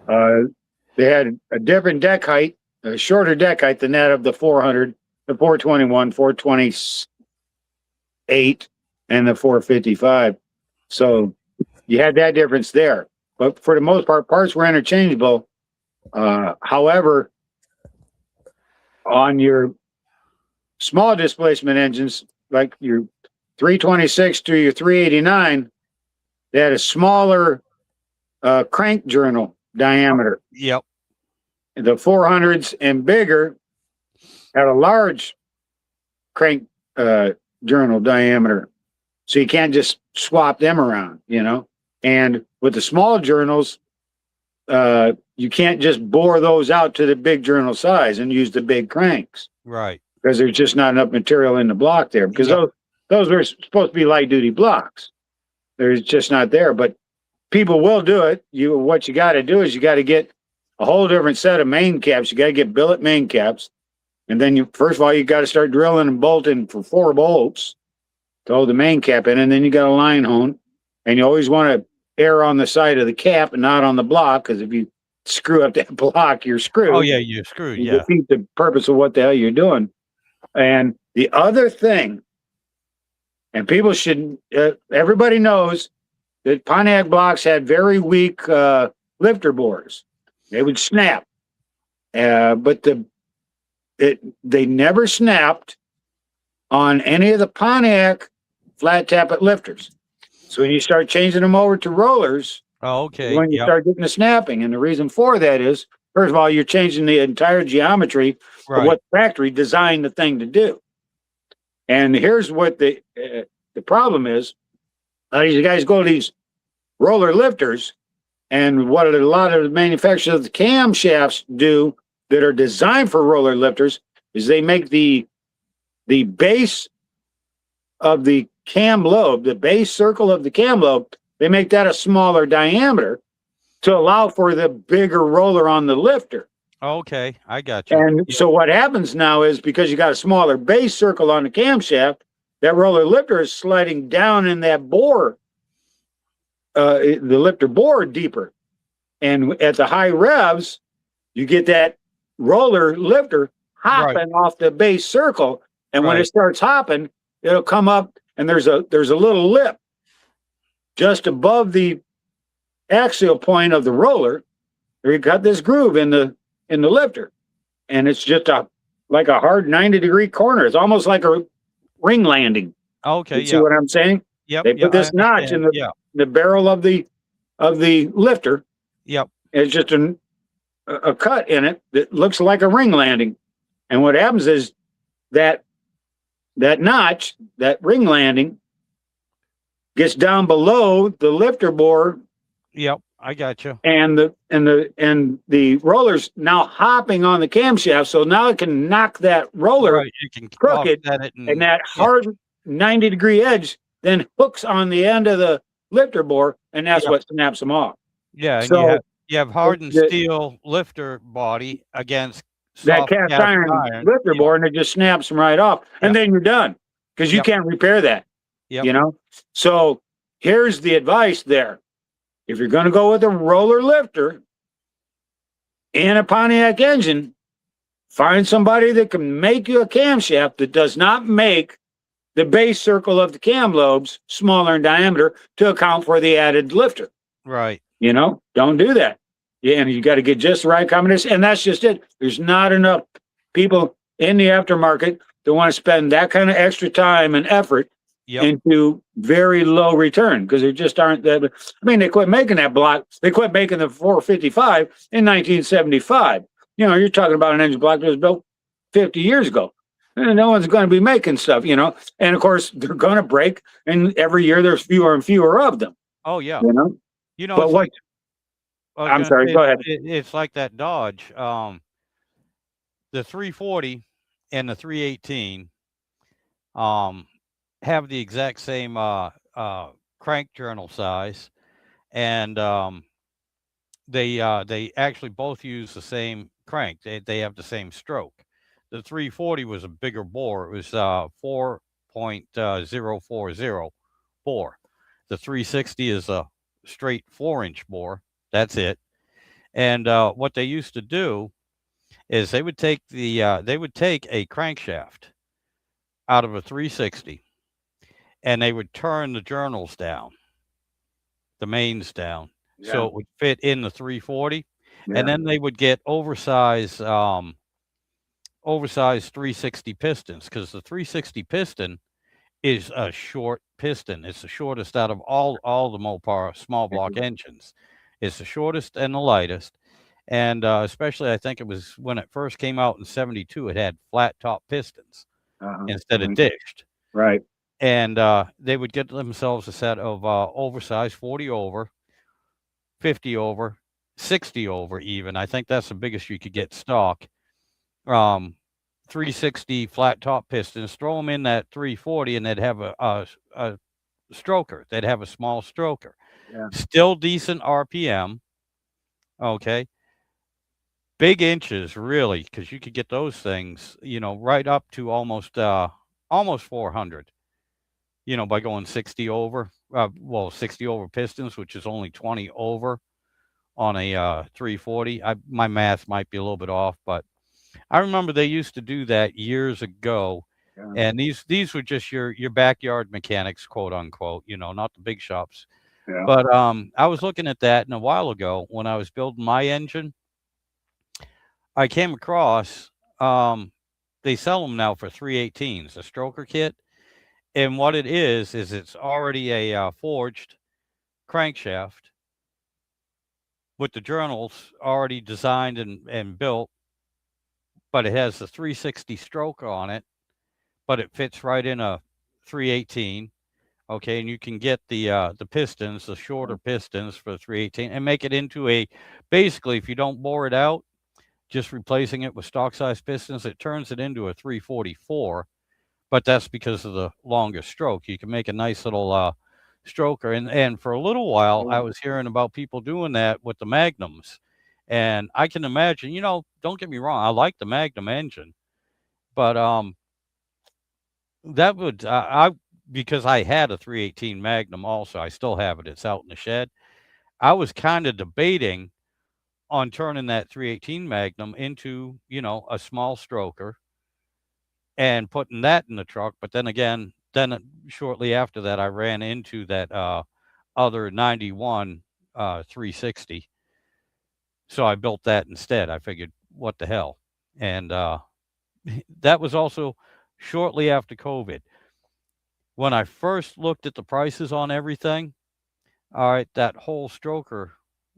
They had a different deck height, a shorter deck height than that of the 400, the 421, 428, and the 455. So you had that difference there. But for the most part, parts were interchangeable. However, on your small displacement engines, like your 326 to your 389, they had a smaller crank journal diameter. Yep. The 400s and bigger had a large crank journal diameter. So you can't just swap them around, And with the small journals, you can't just bore those out to the big journal size and use the big cranks. Right. Because there's just not enough material in the block there. Because those were supposed to be light duty blocks. There's just not there. But people will do it. What you got to do is you got to get a whole different set of main caps. You got to get billet main caps. And then first of all, you got to start drilling and bolting for 4 bolts to hold the main cap in. And then you got a line hone. And you always want to err on the side of the cap and not on the block. Because if you screw up that block, you're screwed. Oh, yeah, you're screwed. You Yeah. defeat the purpose of what the hell you're doing. And the other thing And people should, everybody knows that Pontiac blocks had very weak lifter bores. They would snap, but they never snapped on any of the Pontiac flat tappet lifters. So when you start changing them over to rollers, Oh, okay. when you start getting the snapping, and the reason for that is, first of all, you're changing the entire geometry of what the factory designed the thing to do. And here's what the problem is: you guys go to these roller lifters, and what a lot of the manufacturers of the camshafts do that are designed for roller lifters is they make the base of the cam lobe, the base circle of the cam lobe, they make that a smaller diameter to allow for the bigger roller on the lifter. Okay, I got you. And so what happens now is, because you got a smaller base circle on the camshaft, that roller lifter is sliding down in that bore, the lifter bore deeper. And at the high revs, you get that roller lifter hopping off the base circle. And when it starts hopping, it'll come up, and there's a little lip just above the axial point of the roller. You got this groove in the lifter, and it's just like a hard 90-degree corner. It's almost like a ring landing. Okay, you see what I'm saying? Yep. They put this notch in the barrel of the lifter. Yep. It's just a cut in it that looks like a ring landing. And what happens is that notch, that ring landing, gets down below the lifter bore. Yep, I got you. And the roller's now hopping on the camshaft, so now it can knock that roller crooked, and that hard 90-degree edge then hooks on the end of the lifter bore, and that's what snaps them off. Yeah, and so you have hardened steel lifter body against that cast iron lifter bore, and it just snaps them right off, and then you're done, because you can't repair that. You know, so here's the advice there: if you're going to go with a roller lifter in a Pontiac engine, find somebody that can make you a camshaft that does not make the base circle of the cam lobes smaller in diameter to account for the added lifter. Right. You know, don't do that. Yeah, and you got to get just the right combination, and that's just it. There's not enough people in the aftermarket that want to spend that kind of extra time and effort into very low return, because there just aren't that. I mean, they quit making that block. They quit making the 455 in 1975. You know, you're talking about an engine block that was built 50 years ago. And no one's going to be making stuff, you know. And of course, they're going to break, and every year there's fewer and fewer of them. Oh yeah. You know. But what? I'm sorry. Go ahead. It's like that Dodge, the 340 and the 318. Have the exact same crank journal size, and they actually both use the same crank. They have the same stroke. The 340 was a bigger bore. It was 4.040 bore. The 360 is a straight 4-inch bore. That's it. And what they used to do is they would take a crankshaft out of a 360, and they would turn the journals down, the mains down, so it would fit in the 340. And then they would get oversized 360 pistons, because the 360 piston is a short piston. It's the shortest out of all the Mopar small block engines. It's the shortest and the lightest. And especially, I think it was when it first came out in 72, it had flat top pistons instead of dished. Right. And they would get themselves a set of oversized 40 over, 50 over, 60 over even. I think that's the biggest you could get stock. 360 flat top pistons, throw them in that 340, and they'd have a stroker. They'd have a small stroker. Still decent RPM. Okay. Big inches, really, because you could get those things, you know, right up to almost 400, you know, by going 60 over. 60 over pistons, which is only 20 over on a 340. My math might be a little bit off, but I remember they used to do that years ago, Yeah. And these were just your backyard mechanics, quote unquote, not the big shops. Yeah. But I was looking at that, and a while ago when I was building my engine, I came across they sell them now for 318s, a stroker kit. And what it is it's already a forged crankshaft with the journals already designed and built, but it has the 360 stroke on it, but it fits right in a 318. Okay, and you can get the pistons, the shorter pistons for the 318, and make it into a, basically, if you don't bore it out, just replacing it with stock size pistons, it turns it into a 344. But that's because of the longer stroke. You can make a nice little stroker, and for a little while, I was hearing about people doing that with the Magnums, and I can imagine. Don't get me wrong, I like the Magnum engine, but that would I because I had a 318 Magnum also. I still have it. It's out in the shed. I was kind of debating on turning that 318 Magnum into, a small stroker and putting that in the truck. But then again, shortly after that, I ran into that other 91 360. So I built that instead. I figured, what the hell? And that was also shortly after COVID. When I first looked at the prices on everything, all right, that whole stroker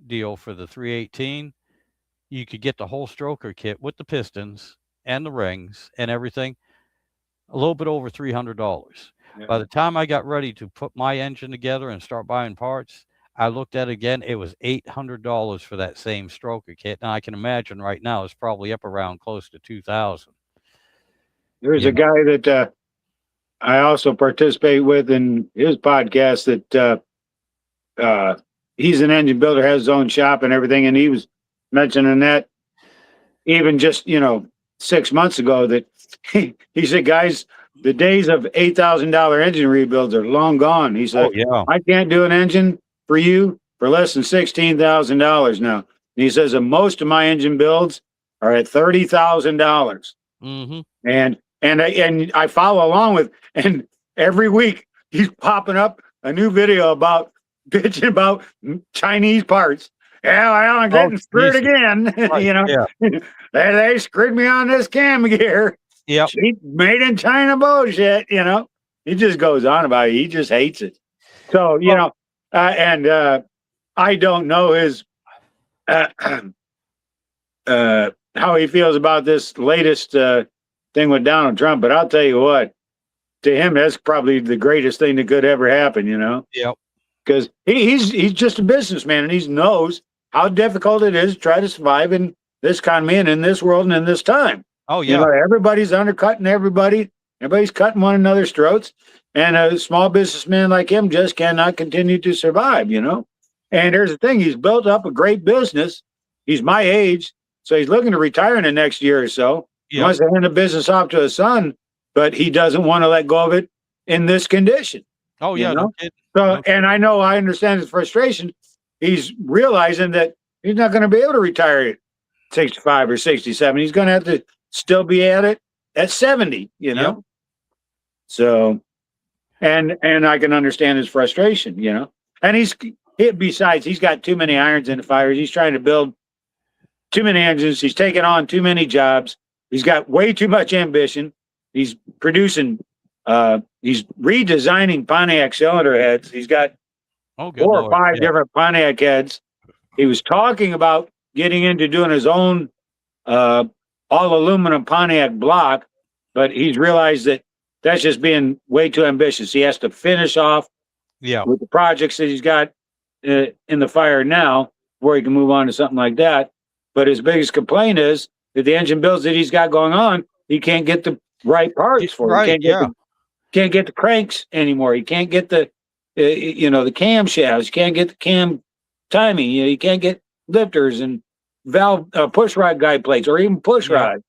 deal for the 318, you could get the whole stroker kit with the pistons and the rings and everything, a little bit over $300. Yeah. By the time I got ready to put my engine together and start buying parts, I looked at it again. It was $800 for that same stroker kit. And I can imagine right now it's probably up around close to 2,000. There's a guy that I also participate with in his podcast that he's an engine builder, has his own shop and everything. And he was mentioning that even just, 6 months ago that he said, guys, the days of $8,000 engine rebuilds are long gone. He said, I can't do an engine for you for less than $16,000 now. And he says, and most of my engine builds are at $30,000. Mm-hmm. And I follow along with, and every week he's popping up a new video about bitching about Chinese parts. Yeah, well, I'm getting screwed again. Right, they screwed me on this cam gear. Yep. Made in China bullshit. He just goes on about it. He just hates it. So I don't know his how he feels about this latest thing with Donald Trump, but I'll tell you what, to him, that's probably the greatest thing that could ever happen, Yep. Because he's just a businessman, and he knows how difficult it is to try to survive in this economy and in this world and in this time. Oh, yeah. Everybody's undercutting everybody. Everybody's cutting one another's throats. And a small businessman like him just cannot continue to survive, And here's the thing. He's built up a great business. He's my age, so he's looking to retire in the next year or so. He wants to hand the business off to his son, but he doesn't want to let go of it in this condition. Oh, yeah. And I understand his frustration. He's realizing that he's not going to be able to retire at 65 or 67. He's going to have to still be at it at 70, Yep. So, and I can understand his frustration, and besides, he's got too many irons in the fire. He's trying to build too many engines. He's taking on too many jobs. He's got way too much ambition. He's producing, he's redesigning Pontiac cylinder heads. He's got 4 or 5 different Pontiac heads. He was talking about getting into doing his own all aluminum Pontiac block, but he's realized that that's just being way too ambitious. He has to finish off with the projects that he's got in the fire now before he can move on to something like that. But his biggest complaint is that the engine builds that he's got going on, he can't get the right parts for. Right, Can't get the cranks anymore. He can't get the the camshafts. You can't get the cam timing. You can't get lifters and valve push rod guide plates or even push rods.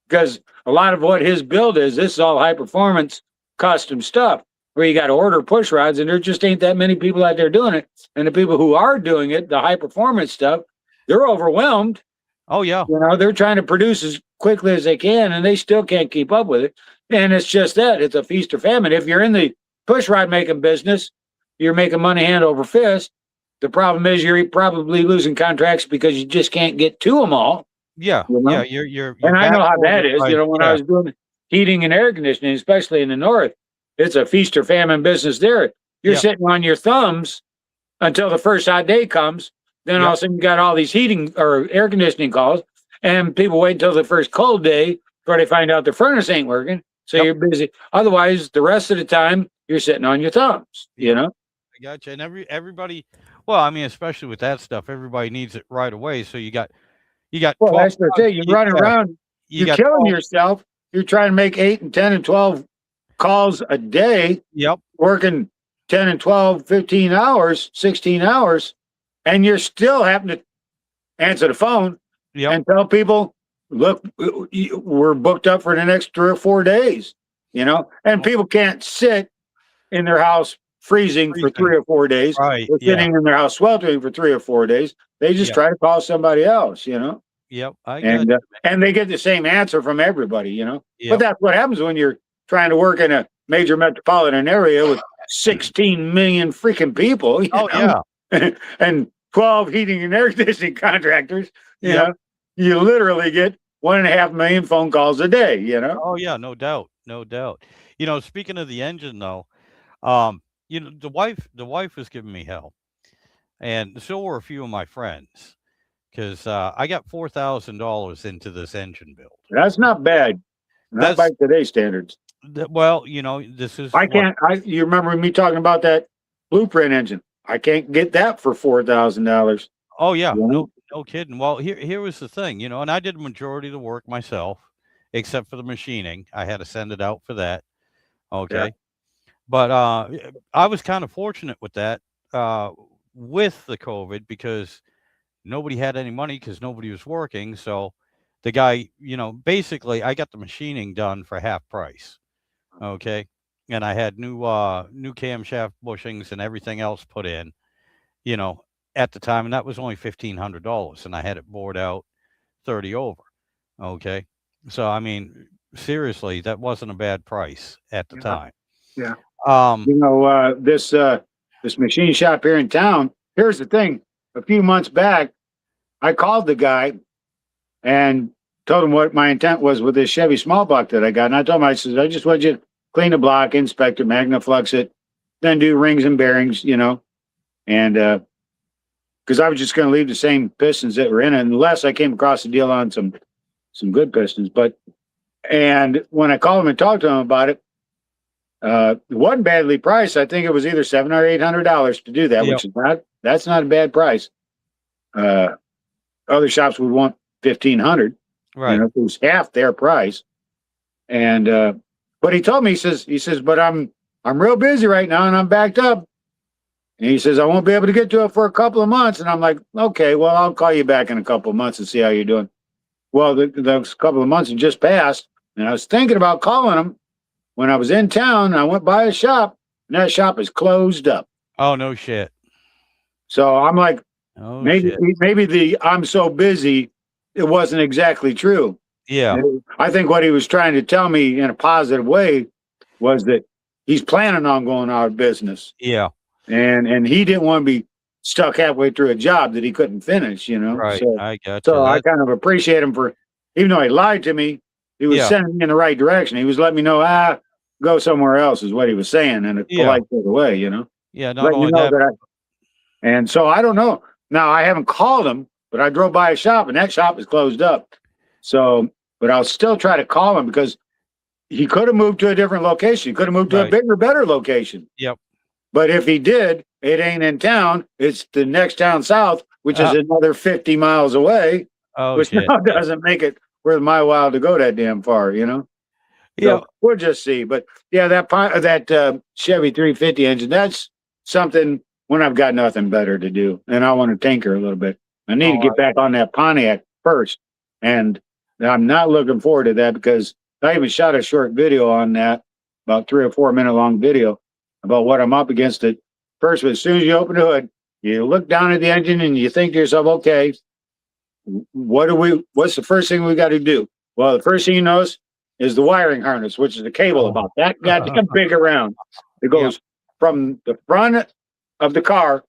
Because a lot of what his build is, this is all high performance custom stuff where you got to order push rods, and there just ain't that many people out there doing it. And the people who are doing it, the high performance stuff, they're overwhelmed. Oh yeah. You know, they're trying to produce as quickly as they can, and they still can't keep up with it. And it's just that it's a feast or famine. If you're in the push rod making business, you're making money hand over fist. The problem is you're probably losing contracts because you just can't get to them all. Yeah. You know? Yeah. You're And I know how that back-ordered is. by You know, when I yeah. was doing heating and air conditioning, especially in the north, it's a feast or famine business there. You're Yep. sitting on your thumbs until the first hot day comes. Then all of Yep. a sudden you got all these heating or air conditioning calls, and people wait until the first cold day before they find out their furnace ain't working. So Yep. you're busy. Otherwise, the rest of the time you're sitting on your thumbs. You know. I gotcha. And everybody, well, I mean, especially with that stuff, everybody needs it right away. So you got Well, 12 that's the thing. You're you, running yeah, around. you You're got killing 12. yourself. You're trying to make 8 and 10 and 12 calls a day, Yep. working 10 and 12, 15 hours, 16 hours, and you're still having to answer the phone Yep. and tell people, look, we're booked up for the next 3 or 4 days, you know, and people can't sit in their house freezing for Freezing. 3 or 4 days Right. or Yeah. sitting in their house sweltering for 3 or 4 days. They just Yep. try to call somebody else, you know, Yep. I got and they get the same answer from everybody, you know, but Yep. that's what happens when you're trying to work in a major metropolitan area with 16 million freaking people, you Oh know? yeah. And 12 heating and air conditioning contractors, you Yep. know, you literally get 1.5 million phone calls a day, you know? Oh yeah. No doubt. No doubt. Speaking of the engine though, the wife was giving me hell, and so were a few of my friends, because I got $4,000 into this engine build. That's not bad. Not by That's today's standards. well, this is I what. can't, you remember me talking about that blueprint engine? I can't get that for $4,000. Oh yeah, You know? no kidding. Well, here was the thing, and I did the majority of the work myself, except for the machining. I had to send it out for that. Yeah. Okay. But I was kind of fortunate with that, uh, with the COVID, because nobody had any money because nobody was working. So the guy, basically, I got the machining done for half price. Okay, and I had new camshaft bushings and everything else put in. You know, at the time, and that was only $1,500, and I had it bored out 30 over. Okay, so I mean, seriously, that wasn't a bad price at the Yeah. time. Yeah. Um, You know, this machine shop here in town, here's the thing. A few months back, I called the guy and told him what my intent was with this Chevy small block that I got. And I told him, I said, I just want you to clean the block, inspect it, magnaflux it, then do rings and bearings, you know. And because I was just going to leave the same pistons that were in it, unless I came across a deal on some good pistons. And when I called him and talked to him about it, it wasn't badly priced. I think it was either $700 or $800 to do that, Yep. which is that's not a bad price. Other shops would want 1,500. right. You know, it was half their price. And but he told me, he says, but I'm real busy right now and I'm backed up. And he says, I won't be able to get to it for a couple of months. And I'm like, okay, well, I'll call you back in a couple of months and see how you're doing. Well, those couple of months had just passed, and I was thinking about calling him when I was in town. I went by a shop, and that shop is closed up. Oh no shit. So I'm like, Oh maybe shit. the I'm so busy, it wasn't exactly true. Yeah. I think what he was trying to tell me in a positive way was that he's planning on going out of business, Yeah. and he didn't want to be stuck halfway through a job that he couldn't finish. You know, Right. so I got so you. I kind of appreciate him for, even though he lied to me, he was Yeah. sending me in the right direction. He was letting me know, go somewhere else is what he was saying in a Yeah. polite sort of way, you know. Yeah. Not Letting you only know that. that and so I don't know. Now I haven't called him, but I drove by a shop and that shop is closed up. So, but I'll still try to call him because he could have moved to a different location. He could have moved to a Right. bigger, better location. Yep. But if he did, it ain't in town. It's the next town south, which is another 50 miles away, Oh which shit. now doesn't make it worth my while to go that damn far, you know? Yeah. So we'll just see. But yeah, that Chevy 350 engine, that's something when I've got nothing better to do and I want to tinker a little bit. I need to Oh, get back on that Pontiac first. And I'm not looking forward to that because I even shot a short video on that, about 3 or 4 minute long video about what I'm up against it. First, as soon as you open the hood, you look down at the engine and you think to yourself, okay, what's the first thing we got to do? Well, the first thing you notice is the wiring harness, which is the cable about that goddamn big around. It goes from the front of the car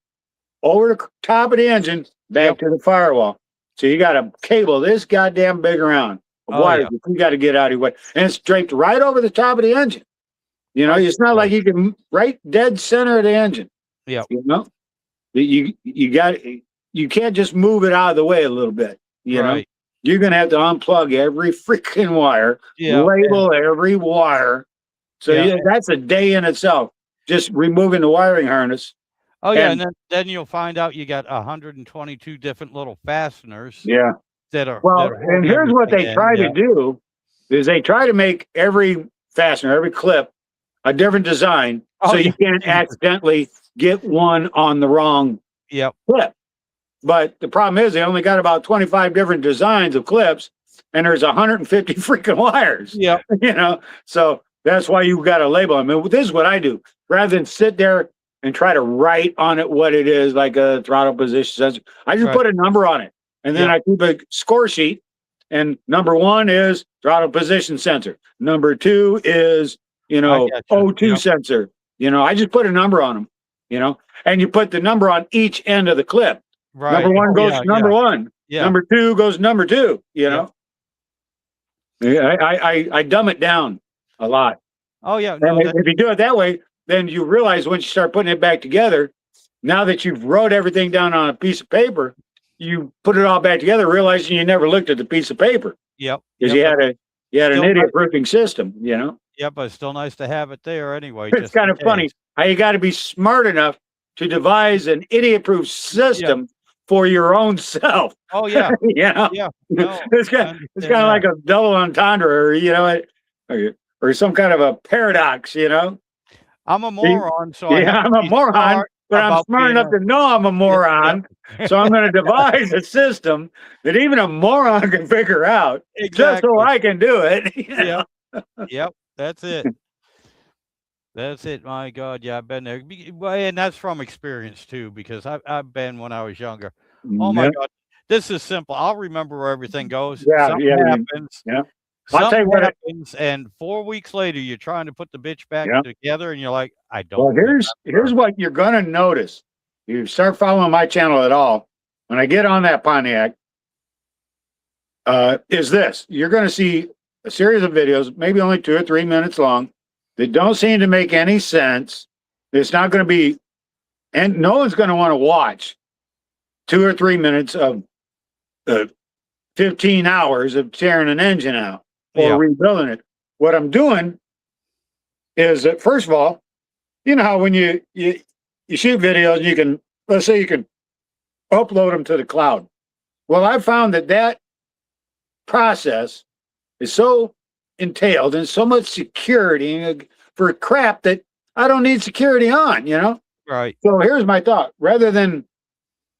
over the top of the engine back to the firewall. So you got a cable this goddamn big around of wires that you got to get out of your way. And it's draped right over the top of the engine. You know, it's not like you can right dead center of the engine. Yeah. You know, you can't just move it out of the way a little bit. You know, you're going to have to unplug every freaking wire, label every wire. So that's a day in itself, just removing the wiring harness. Oh yeah, and then you'll find out you got 122 different little fasteners. Yeah. That are and here's what they try to do is they try to make every fastener, every clip, a different design, so you can't accidentally get one on the wrong clip. But the problem is they only got about 25 different designs of clips, and there's 150 freaking wires. Yeah, you know, so that's why you got to label them. And this is what I do, rather than sit there and try to write on it what it is, like a throttle position sensor. I just put a number on it, and then I keep a score sheet. And number 1 is throttle position sensor. Number 2 is, you know, O2 sensor. You know, I just put a number on them. You know, and you put the number on each end of the clip. Right. Number 1 goes to number 1. Yeah. Number 2 goes to number 2. You know. Yeah. I dumb it down a lot. Oh yeah. No, and if you do it that way, then you realize once you start putting it back together, now that you've wrote everything down on a piece of paper, you put it all back together, realizing you never looked at the piece of paper. Yep. Because you had an idiot-proofing system, you know. Yep, but it's still nice to have it there anyway. It's kind of funny how you got to be smart enough to devise an idiot-proof system for your own self. Oh yeah. You know? Yeah. No, it's kind of like a double entendre, or you know, or some kind of a paradox, you know. I'm a moron, so I'm a moron, but I'm smart enough to know I'm a moron. So I'm going to devise a system that even a moron can figure out, just so I can do it. Yep. Yep. That's it. That's it. My God. Yeah, I've been there. And that's from experience too, because I've been when I was younger. Oh my God. This is simple. I'll remember where everything goes. Something happens. Yeah. I'll tell you what happens, and 4 weeks later, you're trying to put the bitch back together, and you're like, I don't. Well, here's what you're gonna notice. You start following my channel at all. When I get on that Pontiac, is this? You're gonna see a series of videos, maybe only 2 or 3 minutes long, that don't seem to make any sense. It's not going to be, and no one's going to want to watch 2 or 3 minutes of 15 hours of tearing an engine out or rebuilding it. What I'm doing is that, first of all, you know how when you shoot videos, and you can, let's say you can upload them to the cloud. Well, I found that process is so entailed in so much security for crap that I don't need security on, you know? Right. So here's my thought. Rather than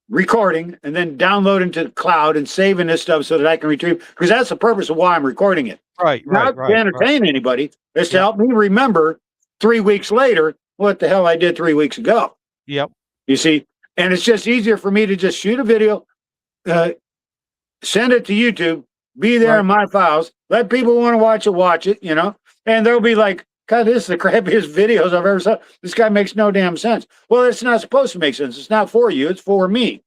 recording and then downloading to the cloud and saving this stuff so that I can retrieve, because that's the purpose of why I'm recording it. Right. Not to entertain anybody. It's to help me remember 3 weeks later what the hell I did 3 weeks ago. Yep. You see? And it's just easier for me to just shoot a video, send it to YouTube, be there in my files, let people want to watch it, you know? And they'll be like, God, this is the crappiest videos I've ever saw. This guy makes no damn sense. Well, it's not supposed to make sense. It's not for you. It's for me.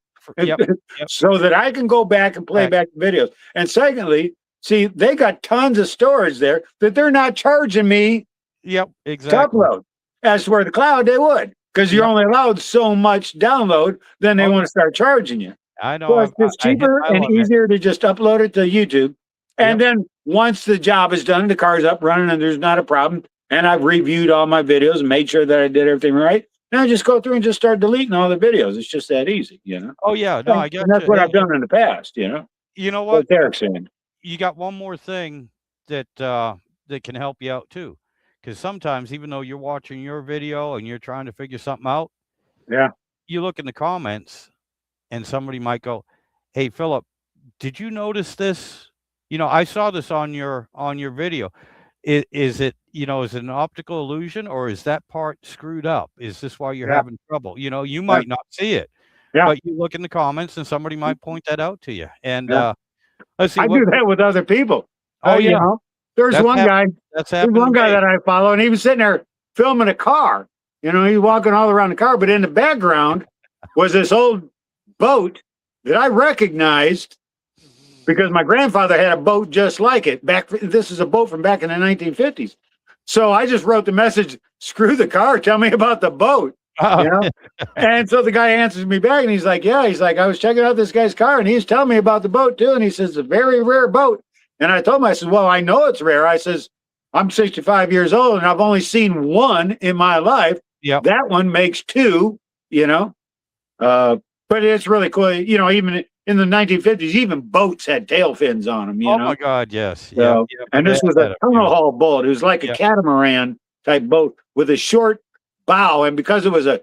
So that I can go back and play back the videos. And secondly, see, they got tons of storage there that they're not charging me to upload. As for the cloud, they would, because you're only allowed so much download, then they want to start charging you. I know. So it's just cheaper and easier to just upload it to YouTube. And then once the job is done, the car's up running and there's not a problem, and I've reviewed all my videos and made sure that I did everything right, and I just go through and just start deleting all the videos. It's just that easy, you know? Oh, yeah. No, I get and that's what I've done in the past, you know? You know what? Derek's saying. You got one more thing that that can help you out too. Because sometimes, even though you're watching your video and you're trying to figure something out, you look in the comments and somebody might go, hey, Philip, did you notice this? You know, I saw this on your video. Is it, you know, is it an optical illusion, or is that part screwed up? Is this why you're having trouble? You know, you might not see it. Yeah. but you look in the comments and somebody might point that out to you. And Yeah. let's see I what. do that with other people. Oh You yeah, know, there's that's one guy. that's There's happened to one guy me. that I follow, and he was sitting there filming a car. You know, he's walking all around the car, but in the background was this old boat that I recognized because my grandfather had a boat just like it. This is a boat from back in the 1950s. So I just wrote the message, "Screw the car, tell me about the boat." You know? And so the guy answers me back and he's like, "Yeah," he's like, "I was checking out this guy's car and he's telling me about the boat too." And he says, "It's a very rare boat." And I told him, I said, "Well, I know it's rare." I says, "I'm 65 years old and I've only seen one in my life. Yep. That one makes two, you know." But it's really cool. You know, even in the 1950s, even boats had tail fins on them, you Oh know. my God, yes. So, Yeah. and this was a tunnel haul boat. It was like a Yeah. catamaran type boat with a short bow. And because it was a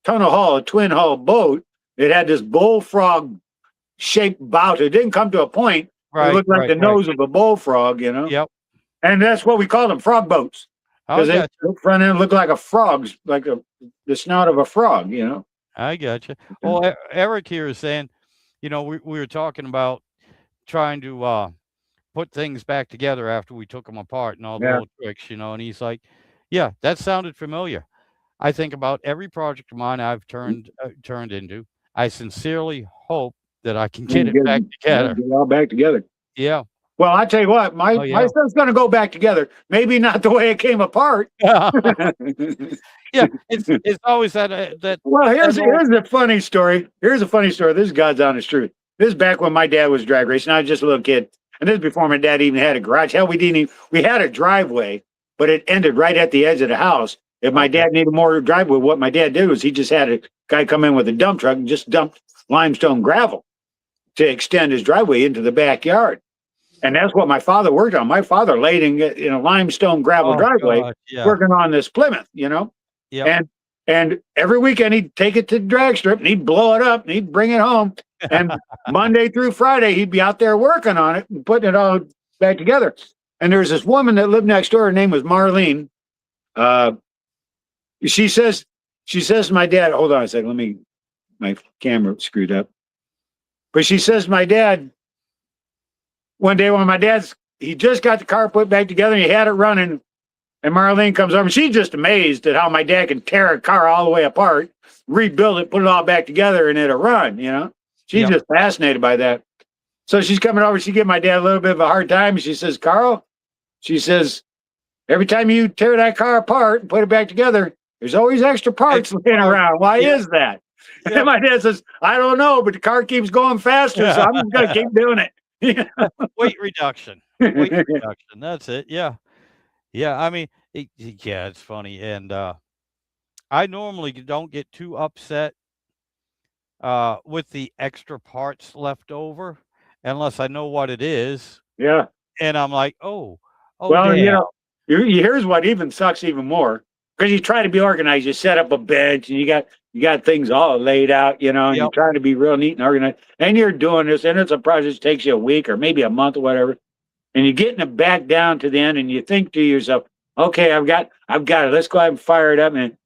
tunnel haul, a twin hull boat, it had this bullfrog shaped bow. It didn't come to a point. Right. It looked like the nose of a bullfrog, you know. Yep. And that's what we called them, frog boats. Oh, Because the front end looked like a frog's, like the snout of a frog, you know. I got you. Well, Eric here is saying, you know, we were talking about trying to put things back together after we took them apart and all the little tricks, you know, and he's like, yeah, that sounded familiar. I think about every project of mine I've turned into. I sincerely hope that I can get it back together. Get it all back together. Yeah. Well, I tell you what, my son's going to go back together. Maybe not the way it came apart. Yeah, it's always that. Well, here's a funny story. Here's a funny story. This is God's honest truth. This is back when my dad was drag racing. I was just a little kid, and this is before my dad even had a garage. Hell, we had a driveway, but it ended right at the edge of the house. If my dad needed more driveway, what my dad did was he just had a guy come in with a dump truck and just dumped limestone gravel to extend his driveway into the backyard. And that's what my father worked on. My father laid in a limestone gravel driveway, working on this Plymouth, you know. Yeah. And every weekend he'd take it to the drag strip and he'd blow it up and he'd bring it home. And Monday through Friday he'd be out there working on it and putting it all back together. And there's this woman that lived next door. Her name was Marlene. She says to my dad, hold on a second, my camera screwed up. But she says to my dad, one day when he just got the car put back together and he had it running, and Marlene comes over and she's just amazed at how my dad can tear a car all the way apart, rebuild it, put it all back together, and it'll run, you know? She's just fascinated by that. So she's coming over, she gave my dad a little bit of a hard time. She says, "Carl," she says, "every time you tear that car apart and put it back together, there's always extra parts laying around. Why is that?" And my dad says, "I don't know, but the car keeps going faster, so I'm just going to keep doing it." Weight reduction. Weight reduction. That's it. Yeah. Yeah. I mean, it's funny. And I normally don't get too upset with the extra parts left over unless I know what it is. Yeah. And I'm like, oh, well, damn. You know, here's what even sucks even more, because you try to be organized. You set up a bench and you got things all laid out, you know, and you're trying to be real neat and organized. And you're doing this, and it's a project that takes you a week or maybe a month or whatever. And you're getting it back down to the end, and you think to yourself, "Okay, I've got it. Let's go ahead and fire it up." And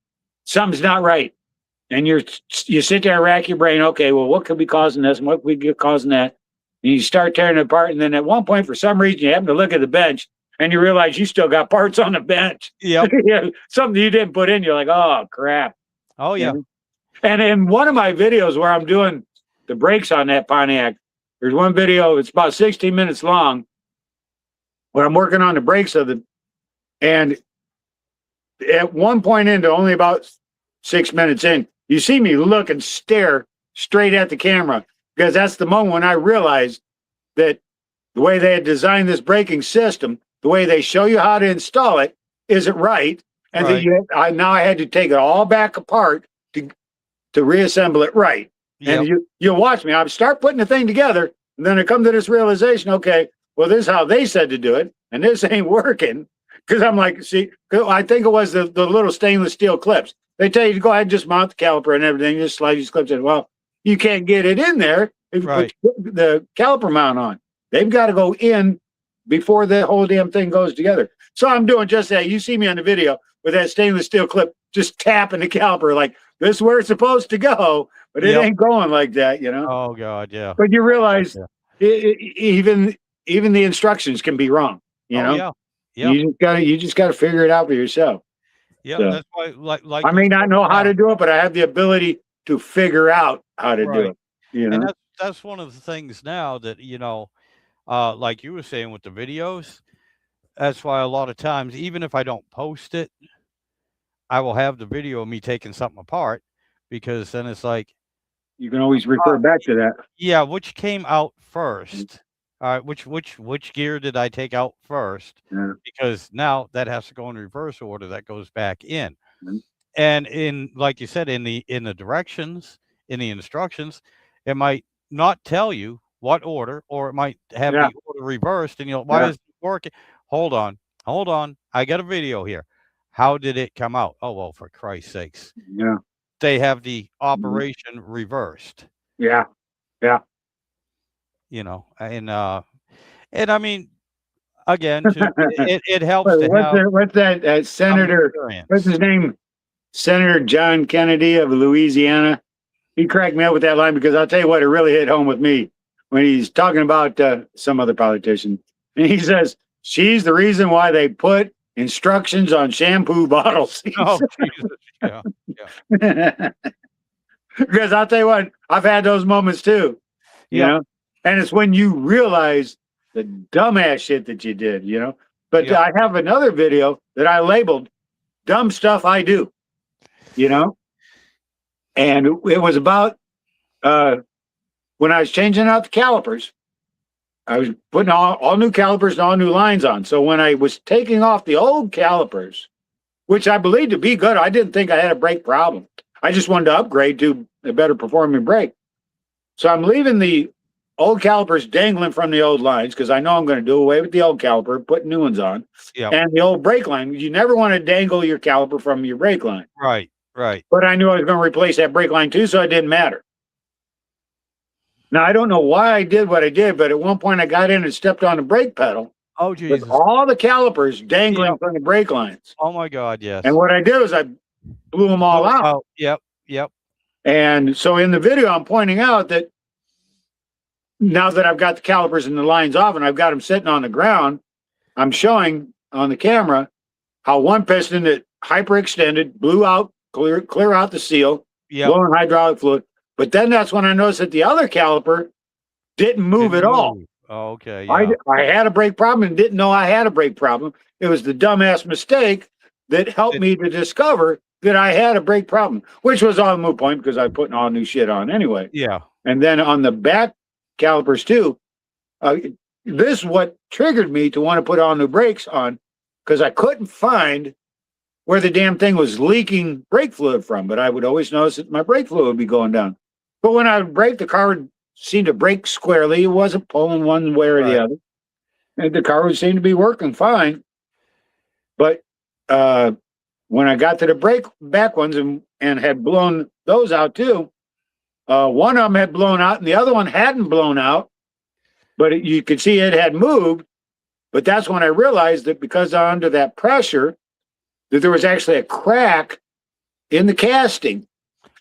something's not right. And you sit there and rack your brain. Okay, well, what could be causing this? And what could be causing that? And you start tearing it apart. And then at one point, for some reason, you happen to look at the bench and you realize you still got parts on the bench. Yep. Something you didn't put in. You're like, "Oh, crap." Oh, yeah. And in one of my videos where I'm doing the brakes on that Pontiac, there's one video, it's about 16 minutes long, where I'm working on the brakes of it. And at one point into only about 6 minutes in, you see me look and stare straight at the camera, because that's the moment when I realized that the way they had designed this braking system, the way they show you how to install it, isn't right. And now I had to take it all back apart to reassemble it right. And you'll watch me. I'll start putting the thing together, and then I come to this realization, okay, well, this is how they said to do it, and this ain't working. Because I'm like, see, I think it was the little stainless steel clips. They tell you to go ahead and just mount the caliper and everything, just slide these clips in. Well, you can't get it in there if you put the caliper mount on. They've got to go in before the whole damn thing goes together. So I'm doing just that. You see me on the video with that stainless steel clip, just tapping the caliper like, this is where it's supposed to go. but it ain't going like that, you know? Oh God, yeah. But you realize Yeah. even the instructions can be wrong, you Oh know? yeah. Yep. You just gotta figure it out for yourself. Yep. So That's why, like I you may not said know how now, to do it, but I have the ability to figure out how to do right? it, you And know? that's one of the things now that like you were saying with the videos. That's why a lot of times, even if I don't post it, I will have the video of me taking something apart because then it's like, You can always uh, refer back to that. yeah, which came out first? All right, which gear did I take out first? Yeah. Because now that has to go in reverse order. That goes back in, Mhm. and in like you said, in the directions, in the instructions, it might not tell you what order, or it might have Yeah. the order reversed, and why Yeah. is it working? Hold on, hold on. I got a video here. How did it come out? Oh well, for Christ's sakes, Yeah. they have the Mhm. operation reversed. Yeah. Yeah. And I mean, again, too, it helps to have What's that some Senator, what's experience. his name? Senator John Kennedy of Louisiana. He cracked me up with that line because I'll tell you what, it really hit home with me when he's talking about some other politician. And he says, she's the reason why they put instructions on shampoo bottles. Oh, Jesus, yeah, yeah, Because I'll tell you what, I've had those moments too, you yep, know? And it's when you realize the dumbass shit that you did, you know? But yep, I have another video that I labeled Dumb Stuff I Do, you know? And it was about uh, when I was changing out the calipers. I was putting all new calipers and all new lines on. So when I was taking off the old calipers, which I believed to be good, I didn't think I had a brake problem. I just wanted to upgrade to a better performing brake. So I'm leaving the old calipers dangling from the old lines because I know I'm going to do away with the old caliper, put new ones on. yep, And the old brake line, you never want to dangle your caliper from your brake line. right, right. But I knew I was going to replace that brake line too, so it didn't matter. Now, I don't know why I did what I did, but at one point I got in and stepped on the brake pedal Oh, with Jesus. all the calipers Yep. dangling from the brake lines. Oh my God, And yes. what I did was I blew them all Blew out. out. Yep, yep, And so in the video, I'm pointing out that now that I've got the calipers and the lines off and I've got them sitting on the ground, I'm showing on the camera how one piston that hyperextended blew out, clear out the seal, yep. blowing hydraulic fluid. But then that's when I noticed that the other caliper didn't move at Didn't all. move. Oh, okay, I, yeah. I had a brake problem and didn't know I had a brake problem. It was the dumbass mistake that helped It me to discover that I had a brake problem, which was all a moot point because I was putting all new shit on anyway. yeah. And then on the back calipers too, this is what triggered me to want to put all new brakes on because I couldn't find where the damn thing was leaking brake fluid from. But I would always notice that my brake fluid would be going down. But when I would brake, the car would seem to brake squarely. It wasn't pulling one way or the Right. other. And the car would seem to be working fine. But when I got to the brake back ones and had blown those out too, one of them had blown out and the other one hadn't blown out, but you could see it had moved. But that's when I realized that because under that pressure, that there was actually a crack in the casting.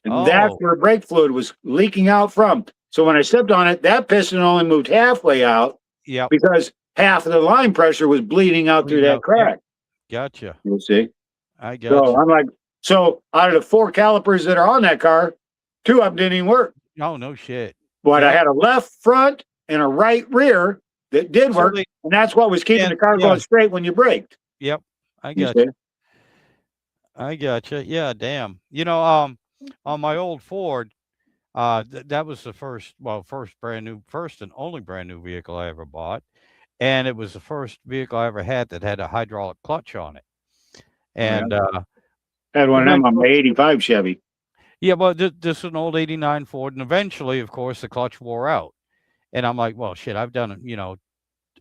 And that's Oh, where brake fluid was leaking out from. So when I stepped on it, that piston only moved halfway out yep. because half of the line pressure was bleeding out through Bleeding that out. Yep. crack. Gotcha. You see? I So gotcha. I'm like, so out of the 4 calipers that are on that car, 2 of them didn't even work. Oh, no shit. But I Yep. had a left front and a right rear that did So work. they And that's what was keeping and the car yeah. going straight when you braked. Yep. I You see? gotcha. I gotcha. Yeah, damn. On my old Ford, that was the first and only brand new vehicle I ever bought, and it was the first vehicle I ever had that had a hydraulic clutch on it. Oh, yeah. And Had one of them on my eventually, 85 Chevy. yeah, well, this is an old '89 Ford, and eventually, of course, the clutch wore out, and I'm like, well, shit, I've done it.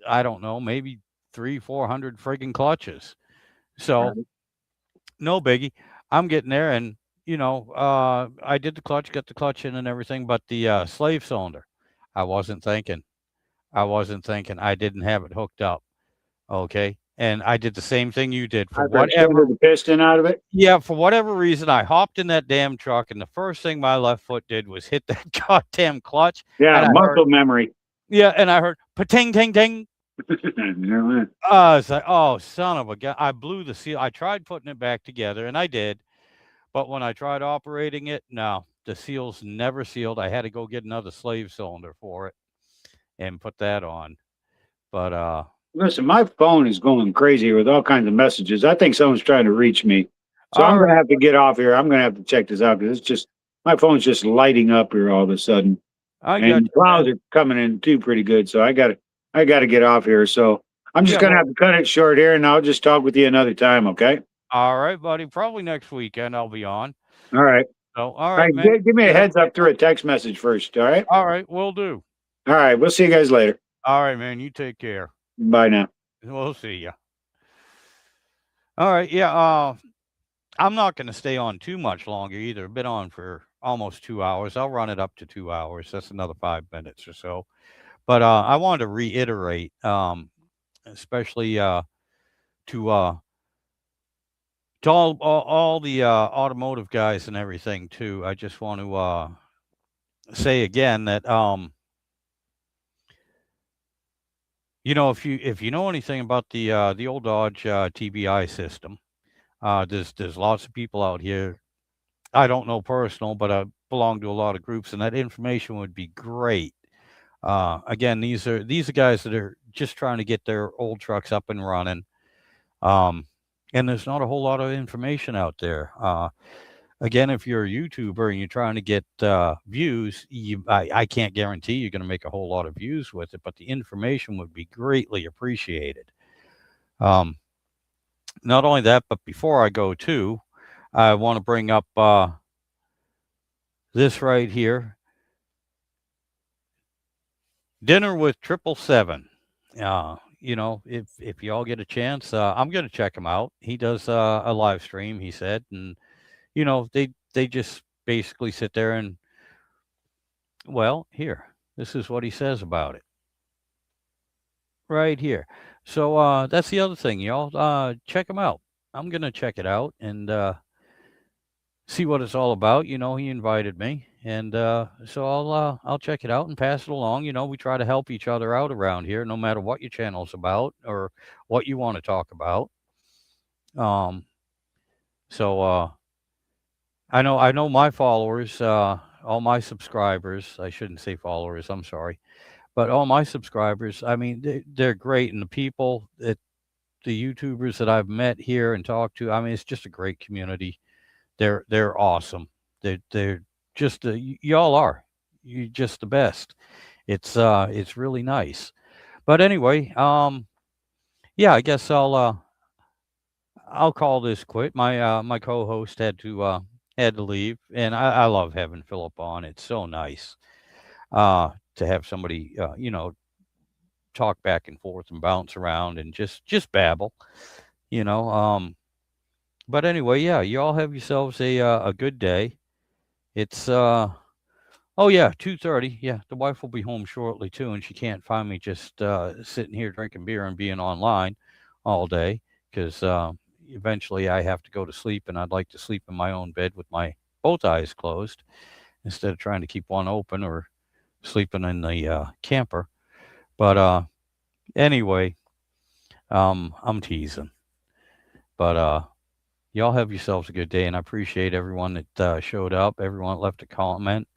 I don't know, maybe 300-400 friggin' clutches. So Right. no biggie. I'm getting there, and I did the clutch, got the clutch in and everything, but the slave cylinder, I wasn't thinking. I wasn't thinking. I didn't have it hooked up. Okay, and I did the same thing you did for I whatever. the piston out of it. Yeah, for whatever reason, I hopped in that damn truck, and the first thing my left foot did was hit that goddamn clutch, Yeah, and I heard, muscle memory. yeah, and I heard pa-ting, ting, ting. Yeah, It's like, oh, son of a gun! I blew the seal. I tried putting it back together, and I did, but when I tried operating it, no, the seals never sealed. I had to go get another slave cylinder for it and put that on. But listen, my phone is going crazy with all kinds of messages. I think someone's trying to reach me. So I'm all going to right, have to get off here. I'm going to have to check this out because it's just, my phone's just lighting up here all of a sudden. I got And you, clouds man. are coming in too pretty good. So I got to get off here. So I'm just Yeah, going to well, have to cut it short here and I'll just talk with you another time. Okay. all right, buddy. Probably next weekend I'll be on. All right. So, all All right, right. man. Give me You a have a heads great up through a text message first. All right. All right, will do. All right. We'll see you guys later. All right, man. You take care. Bye now. We'll see you. All right. Yeah. I'm not going to stay on too much longer either. Been on for almost 2 hours. I'll run it up to 2 hours. That's another 5 minutes or so. But I wanted to reiterate, especially to all the automotive guys and everything too. I just want to say again that if you know anything about the old Dodge TBI system, there's lots of people out here. I don't know personal, but I belong to a lot of groups, and that information would be great. Again, these are guys that are just trying to get their old trucks up and running. And there's not a whole lot of information out there. Again, if you're a YouTuber and you're trying to get views, I can't guarantee you're going to make a whole lot of views with it, but the information would be greatly appreciated. Not only that, but before I go to, I want to bring up this right here. Dinner with 777. If y'all get a chance, I'm going to check him out. He does a live stream, he said, and they just basically sit there and, well, here, this is what he says about it right here. So that's the other thing, y'all. Check him out. I'm going to check it out and see what it's all about. He invited me, and so I'll check it out and pass it along. We try to help each other out around here, no matter what your channel's about or what you want to talk about. So I know my followers, all my subscribers. I shouldn't say followers. I'm sorry, but all my subscribers. I mean, they're great, and the people that the YouTubers that I've met here and talked to. I mean, it's just a great community. They're awesome. They're just y'all are. You just the best. It's really nice. But anyway, yeah, I guess I'll call this quit. My co-host had to leave, and I love having Philip on. It's so nice to have somebody talk back and forth and bounce around and just babble, you know. But anyway, yeah, you all have yourselves a good day. It's oh yeah, 2:30. Yeah, the wife will be home shortly too, and she can't find me just sitting here drinking beer and being online all day because eventually I have to go to sleep, and I'd like to sleep in my own bed with my both eyes closed instead of trying to keep one open or sleeping in the camper. But anyway, I'm teasing. But y'all have yourselves a good day, and I appreciate everyone that showed up, everyone that left a comment,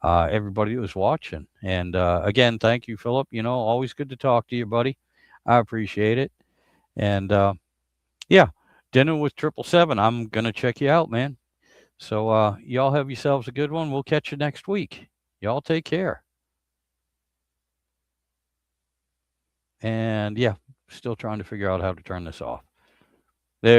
everybody that was watching. And again, thank you, Philip. Always good to talk to you, buddy. I appreciate it. And yeah, dinner with 777. I'm going to check you out, man. So y'all have yourselves a good one. We'll catch you next week. Y'all take care. And yeah, still trying to figure out how to turn this off. There.